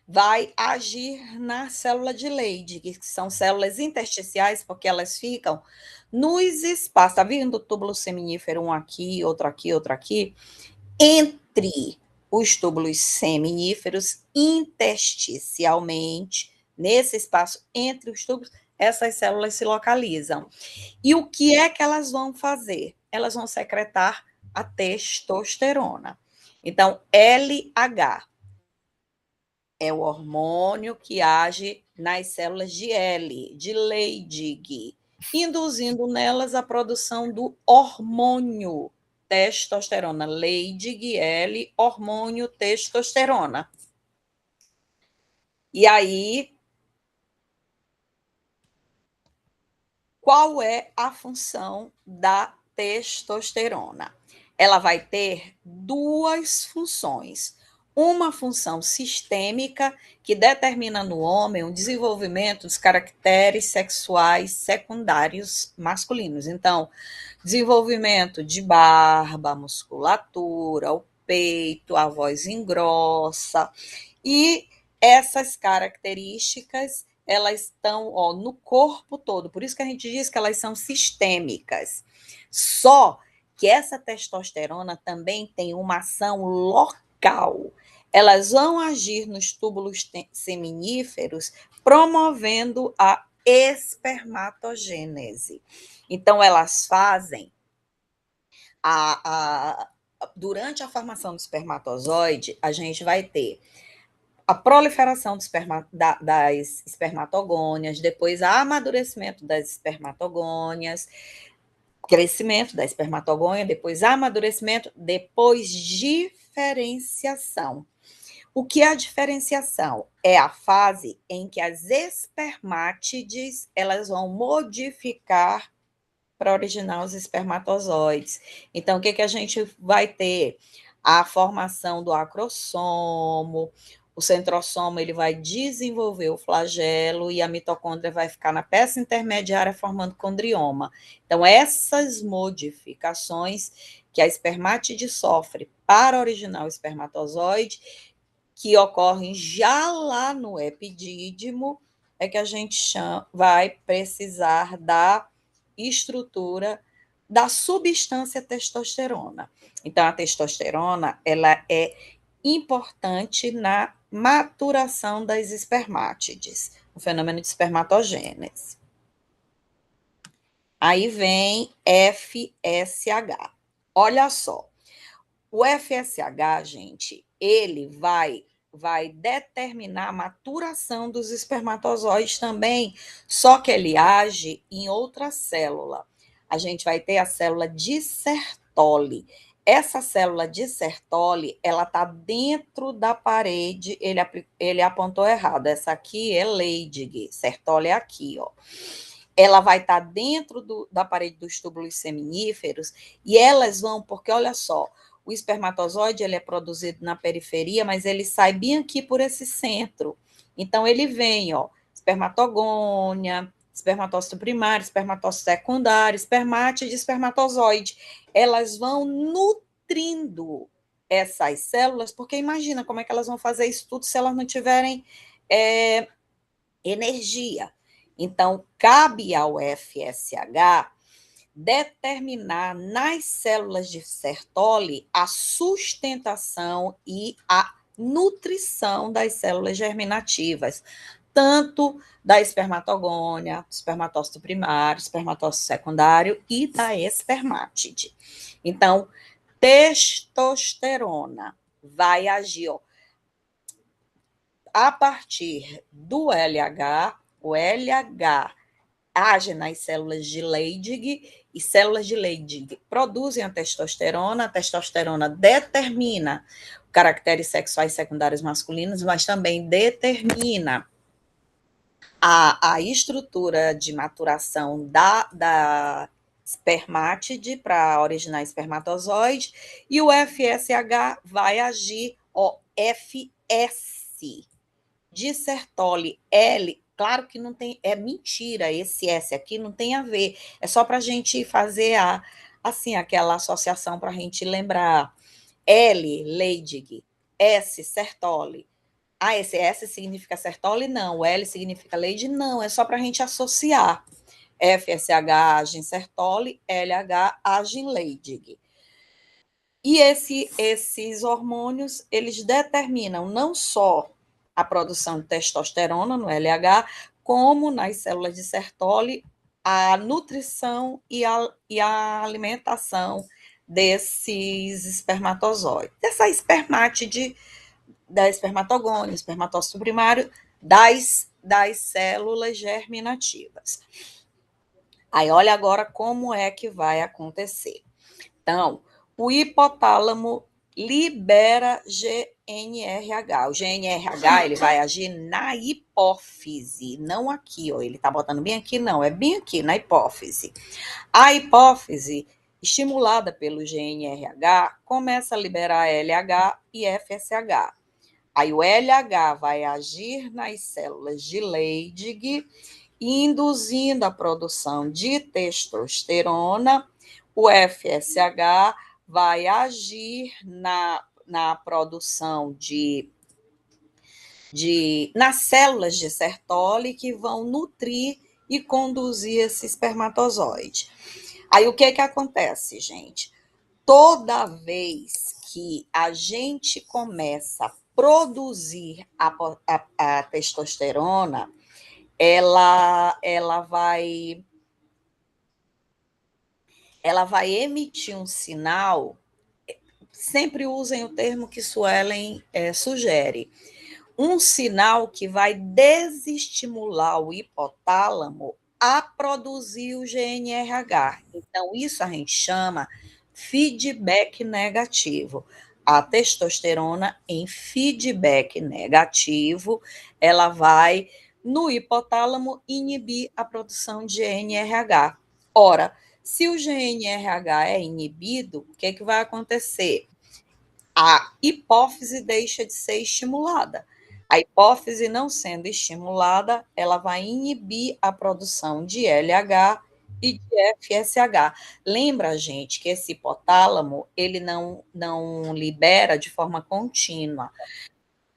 vai agir na célula de Leydig, que são células intersticiais, porque elas ficam nos espaços, tá vendo o túbulo seminífero, um aqui, outro aqui, outro aqui, entre os túbulos seminíferos, intersticialmente, nesse espaço entre os túbulos, essas células se localizam. E o que é que elas vão fazer? Elas vão secretar a testosterona. Então, LH é o hormônio que age nas células de L, de Leydig, induzindo nelas a produção do hormônio testosterona. Leydig, L, hormônio testosterona. E aí, qual é a função da testosterona? Ela vai ter duas funções. Uma função sistêmica, que determina no homem o desenvolvimento dos caracteres sexuais secundários masculinos. Então, desenvolvimento de barba, musculatura, o peito, a voz engrossa. E essas características, elas estão no corpo todo. Por isso que a gente diz que elas são sistêmicas. Só que essa testosterona também tem uma ação local. Elas vão agir nos túbulos seminíferos, promovendo a espermatogênese. Então, elas fazem, durante a formação do espermatozoide, a gente vai ter a proliferação das espermatogônias, depois amadurecimento das espermatogônias, crescimento da espermatogônia, depois amadurecimento, depois diferenciação. O que é a diferenciação? É a fase em que as espermátides elas vão modificar para originar os espermatozoides. Então, o que a gente vai ter? A formação do acrossomo, o centrossomo ele vai desenvolver o flagelo e a mitocôndria vai ficar na peça intermediária formando condrioma. Então, essas modificações que a espermátide sofre para originar o espermatozoide, que ocorrem já lá no epidídimo, é que a gente vai precisar da estrutura da substância testosterona. Então, a testosterona, ela é importante na maturação das espermátides, o fenômeno de espermatogênese. Aí vem FSH. Olha só, o FSH, gente, ele vai determinar a maturação dos espermatozoides também, só que ele age em outra célula. A gente vai ter a célula de Sertoli. Essa célula de Sertoli, ela está dentro da parede, ele apontou errado, essa aqui é Leydig, Sertoli é aqui, ó. Ela vai estar dentro da parede dos túbulos seminíferos e elas vão, porque olha só, o espermatozoide ele é produzido na periferia, mas ele sai bem aqui por esse centro. Então, ele vem, ó, espermatogônia, espermatócito primário, espermatócito secundário, espermátide, espermatozoide. Elas vão nutrindo essas células, porque imagina como é que elas vão fazer isso tudo se elas não tiverem energia. Então, cabe ao FSH determinar nas células de Sertoli a sustentação e a nutrição das células germinativas, tanto da espermatogônia, espermatócito primário, espermatócito secundário e da espermátide. Então, testosterona vai agir, ó, a partir do LH, o LH age nas células de Leydig, e células de Leydig produzem a testosterona determina caracteres sexuais secundários masculinos, mas também determina a estrutura de maturação da espermátide para originar espermatozoide, e o FSH vai agir, ó, FS, de Sertoli, L. Claro que não tem, é mentira, esse S aqui não tem a ver, é só para a gente fazer assim, aquela associação para a gente lembrar. L, Leydig, S, Sertoli. Ah, esse S significa Sertoli? Não. O L significa Leydig? Não, é só para a gente associar. FSH age em Sertoli, LH age em Leydig. E esses hormônios, eles determinam não só a produção de testosterona no LH, como nas células de Sertoli, a nutrição e a alimentação desses espermatozoides, dessa espermátide, da espermatogônia, espermatócito primário, das células germinativas. Aí, olha agora como é que vai acontecer. Então, o hipotálamo libera GNRH. O GNRH ele vai agir na hipófise, não aqui, ó. Ele está botando bem aqui, não, é bem aqui, na hipófise. A hipófise, estimulada pelo GNRH, começa a liberar LH e FSH. Aí o LH vai agir nas células de Leydig, induzindo a produção de testosterona. O FSH vai agir na produção nas células de Sertoli, que vão nutrir e conduzir esse espermatozoide. Aí o que acontece, gente? Toda vez que a gente começa a produzir a testosterona, ela vai emitir um sinal. Sempre usem o termo que Suelen sugere. Um sinal que vai desestimular o hipotálamo a produzir o GNRH. Então, isso a gente chama feedback negativo. A testosterona em feedback negativo, ela vai, no hipotálamo, inibir a produção de GNRH. Ora, se o GNRH é inibido, o que vai acontecer? A hipófise deixa de ser estimulada. A hipófise não sendo estimulada, ela vai inibir a produção de LH e de FSH. Lembra, gente, que esse hipotálamo, ele não libera de forma contínua.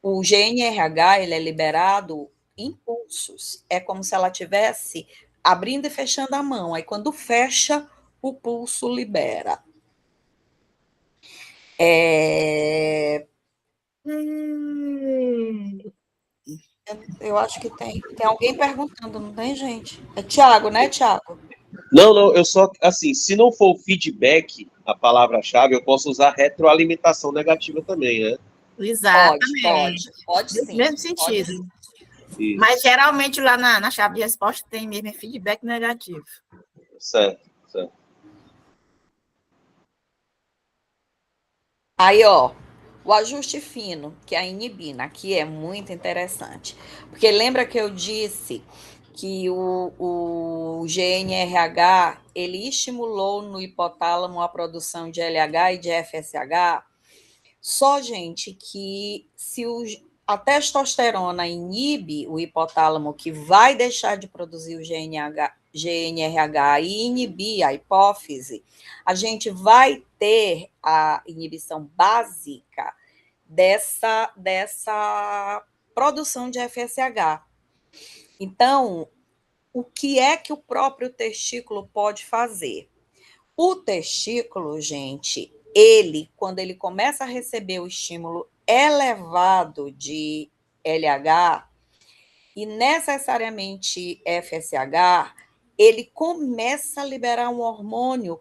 O GNRH, ele é liberado em pulsos. É como se ela tivesse abrindo e fechando a mão. Aí, quando fecha, o pulso libera. Hum, Eu acho que tem. Tem alguém perguntando, não tem, gente? É Tiago, né, Tiago? Não, não, eu só, assim, se não for feedback, a palavra-chave, eu posso usar retroalimentação negativa também, né? Exatamente. Pode No sim. mesmo Pode sentido. sim. Mas Isso, geralmente lá na chave de resposta tem mesmo feedback negativo. certo, certo. Aí, ó, o ajuste fino, que é a inibina, aqui é muito interessante. Porque lembra que eu disse que o GNRH, ele estimulou no hipotálamo a produção de LH e de FSH? Só, gente, que se a testosterona inibe o hipotálamo, que vai deixar de produzir o GNRH e inibir a hipófise, a gente vai ter a inibição básica dessa produção de FSH. Então, o que é que o próprio testículo pode fazer? O testículo, gente, quando ele começa a receber o estímulo elevado de LH e necessariamente FSH, ele começa a liberar um hormônio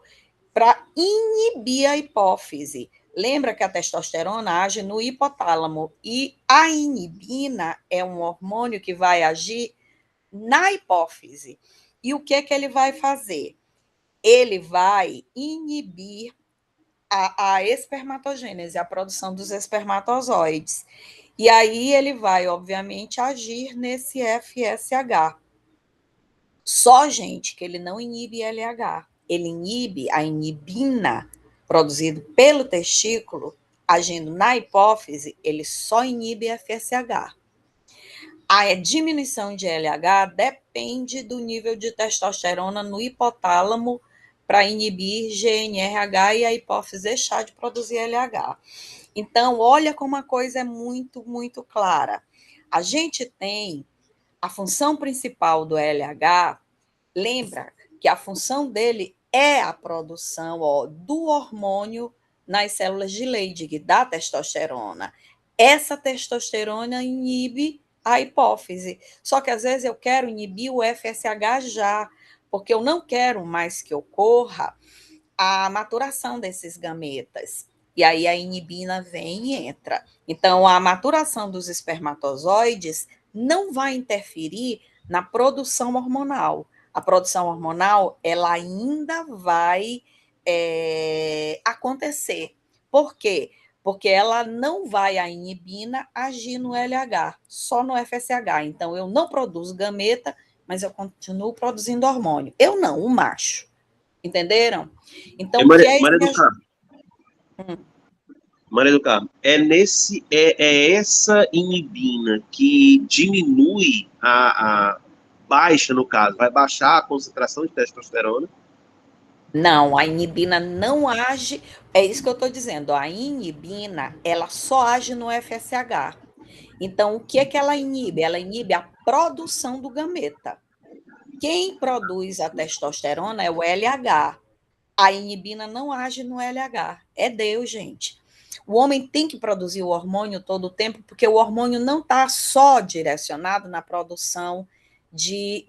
para inibir a hipófise. Lembra que a testosterona age no hipotálamo e a inibina é um hormônio que vai agir na hipófise. E o que ele vai fazer? Ele vai inibir a espermatogênese, a produção dos espermatozoides. E aí ele vai, obviamente, agir nesse FSH. Só, gente, que ele não inibe LH. Ele inibe a inibina produzido pelo testículo, agindo na hipófise, ele só inibe FSH. A diminuição de LH depende do nível de testosterona no hipotálamo para inibir GNRH e a hipófise deixar de produzir LH. Então, olha como a coisa é muito, muito clara. A gente tem a função principal do LH, lembra que a função dele é a produção do hormônio nas células de Leydig, da testosterona. Essa testosterona inibe a hipófise. Só que às vezes eu quero inibir o FSH já, porque eu não quero mais que ocorra a maturação desses gametas. E aí a inibina vem e entra. Então, a maturação dos espermatozoides não vai interferir na produção hormonal. A produção hormonal, ela ainda vai acontecer. Por quê? Porque ela não vai, a inibina, agir no LH, só no FSH. Então, eu não produzo gameta, mas eu continuo produzindo hormônio. Eu não, o macho. Entenderam? Então, o que é Maria do esse... Carmo, Maria do Carmo, é essa inibina que diminui a baixa, no caso, vai baixar a concentração de testosterona? Não, a inibina não age, é isso que eu estou dizendo, a inibina, ela só age no FSH. Então, o que é que ela inibe? Ela inibe a produção do gameta. Quem produz a testosterona é o LH. A inibina não age no LH. É Deus, gente. O homem tem que produzir o hormônio todo o tempo, porque o hormônio não está só direcionado na produção de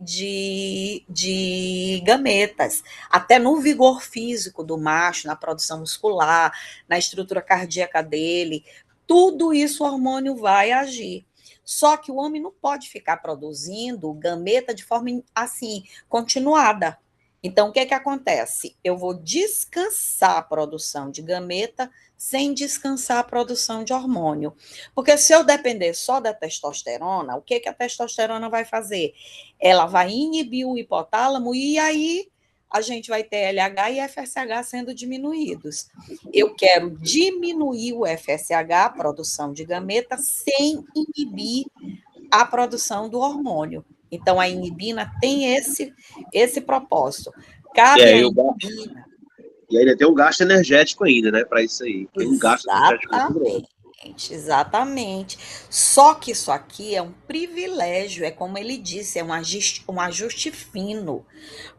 gametas, até no vigor físico do macho, na produção muscular, na estrutura cardíaca dele, tudo isso o hormônio vai agir. Só que o homem não pode ficar produzindo gameta de forma assim, continuada. Então, o que acontece? Eu vou descansar a produção de gameta sem descansar a produção de hormônio. Porque se eu depender só da testosterona, o que a testosterona vai fazer? Ela vai inibir o hipotálamo e aí a gente vai ter LH e FSH sendo diminuídos. Eu quero diminuir o FSH, a produção de gameta, sem inibir a produção do hormônio. Então, a inibina tem esse propósito. Cabe a inibina. E ainda tem um gasto energético ainda, né, para isso aí. Tem um gasto energético muito grande. Exatamente. Só que isso aqui é um privilégio, é como ele disse, é um ajuste fino.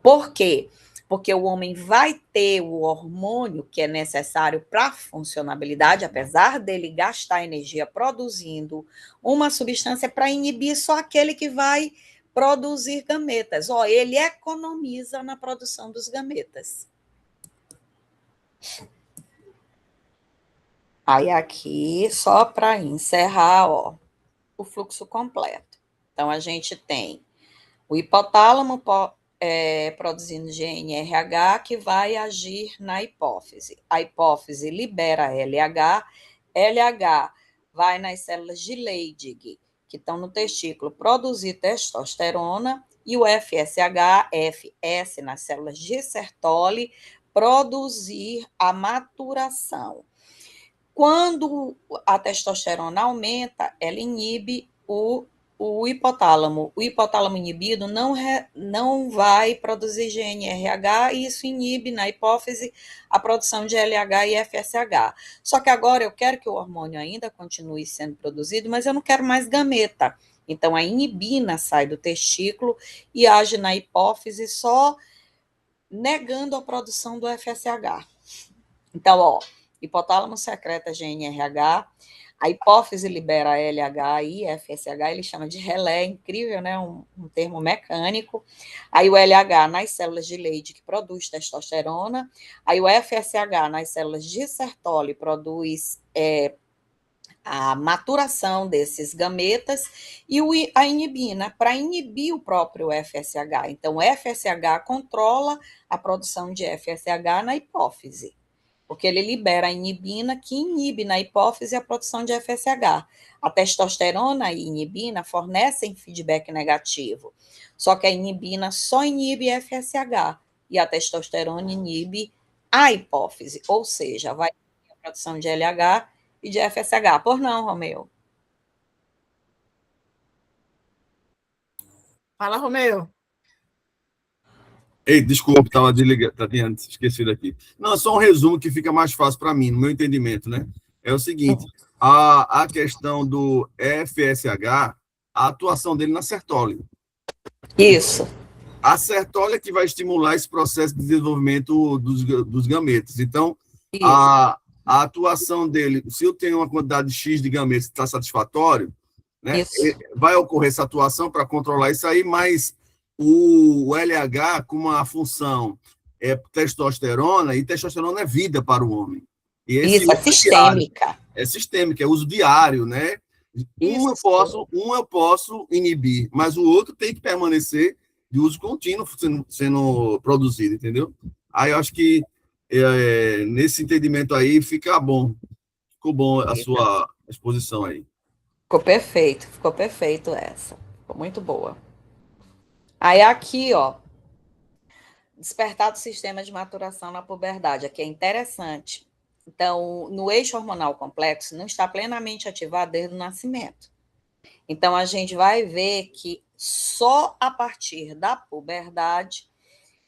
Por quê? porque o homem vai ter o hormônio que é necessário para a funcionabilidade, apesar dele gastar energia produzindo uma substância para inibir só aquele que vai produzir gametas. Ó, ele economiza na produção dos gametas. Aí aqui, só para encerrar, ó, o fluxo completo. Então, a gente tem o hipotálamo produzindo GNRH, que vai agir na hipófise. A hipófise libera LH, LH vai nas células de Leydig, que estão no testículo, produzir testosterona, e o FSH, FS, nas células de Sertoli, produzir a maturação. Quando a testosterona aumenta, ela inibe o hipotálamo. O hipotálamo inibido não vai produzir GNRH, e isso inibe na hipófise a produção de LH e FSH. Só que agora eu quero que o hormônio ainda continue sendo produzido, mas eu não quero mais gameta. Então, a inibina sai do testículo e age na hipófise, só negando a produção do FSH. Então, ó, hipotálamo secreta GNRH, a hipófise libera LH e FSH, ele chama de relé, incrível, né? Um termo mecânico. Aí o LH nas células de Leydig, que produz testosterona. Aí o FSH nas células de Sertoli produz a maturação desses gametas, e a inibina para inibir o próprio FSH. Então, o FSH controla a produção de FSH na hipófise, porque ele libera a inibina, que inibe na hipófise a produção de FSH. A testosterona e a inibina fornecem feedback negativo, só que a inibina só inibe FSH, e a testosterona inibe a hipófise, ou seja, vai ter a produção de LH e de FSH. Por não, Romeu? Fala, Romeu. Ei, desculpa, estava desligado, tinha esquecido aqui. Não, só um resumo que fica mais fácil para mim, no meu entendimento, né? É o seguinte, a questão do FSH, a atuação dele na Sertoli. Isso. A Sertoli é que vai estimular esse processo de desenvolvimento dos gametas. Então, a atuação dele, se eu tenho uma quantidade X de gametas que está satisfatório, né, vai ocorrer essa atuação para controlar isso aí, mas o LH, com uma função testosterona, e testosterona é vida para o homem. E isso, é sistêmica. É sistêmica, é uso diário, né? Um eu posso inibir, mas o outro tem que permanecer de uso contínuo sendo produzido, entendeu? Aí eu acho que nesse entendimento aí ficou bom a sua exposição aí. Ficou perfeito essa, ficou muito boa. Aí aqui, ó, despertar do sistema de maturação na puberdade, aqui é interessante. Então, no eixo hormonal complexo, não está plenamente ativado desde o nascimento. Então, a gente vai ver que só a partir da puberdade,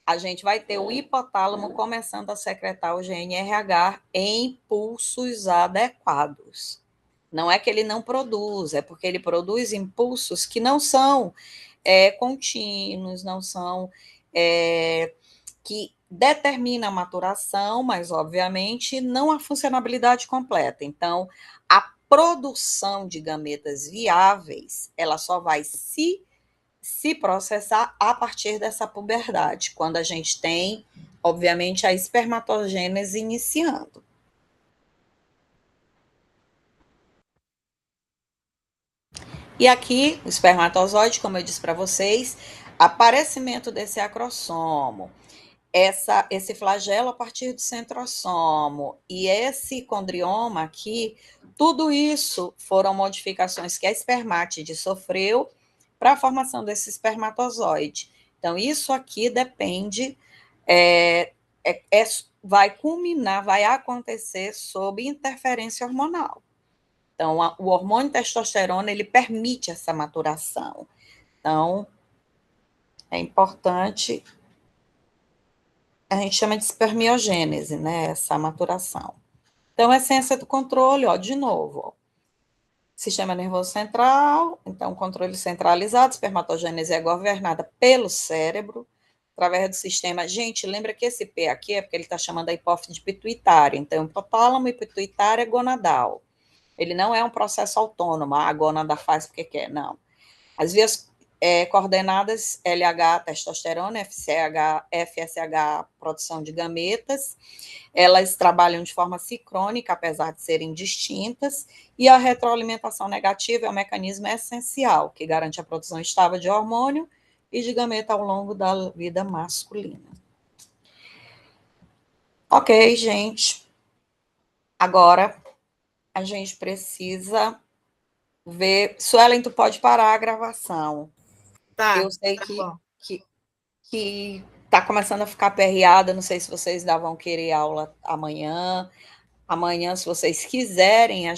a gente vai ter o hipotálamo começando a secretar o GNRH em pulsos adequados. Não é que ele não produz, é porque ele produz impulsos que não são contínuos, não são que determina a maturação, mas, obviamente, não a funcionabilidade completa. Então, a produção de gametas viáveis, ela só vai se processar a partir dessa puberdade, quando a gente tem, obviamente, a espermatogênese iniciando. E aqui, o espermatozoide, como eu disse para vocês, aparecimento desse acrossomo, esse flagelo a partir do centrossomo e esse condrioma aqui, tudo isso foram modificações que a espermátide sofreu para a formação desse espermatozoide. Então, isso aqui depende, vai culminar, vai acontecer sob interferência hormonal. Então, o hormônio testosterona, ele permite essa maturação. Então, é importante, a gente chama de espermiogênese, né, essa maturação. Então, essência do controle, ó, de novo, ó. Sistema nervoso central, então, controle centralizado, espermatogênese é governada pelo cérebro, através do sistema. Gente, lembra que esse P aqui é porque ele está chamando a hipófise pituitária. Então, hipotálamo e pituitária é gonadal. Ele não é um processo autônomo, a gônada faz porque quer, não. As vias coordenadas, LH, testosterona, FSH, produção de gametas, elas trabalham de forma sincrônica, apesar de serem distintas, e a retroalimentação negativa é um mecanismo essencial, que garante a produção estável de hormônio e de gameta ao longo da vida masculina. Ok, gente. Agora, a gente precisa ver... Suelen, tu pode parar a gravação. Tá. Eu sei Tá que tá começando a ficar aperreada, não sei se vocês ainda vão querer aula amanhã. Amanhã, se vocês quiserem,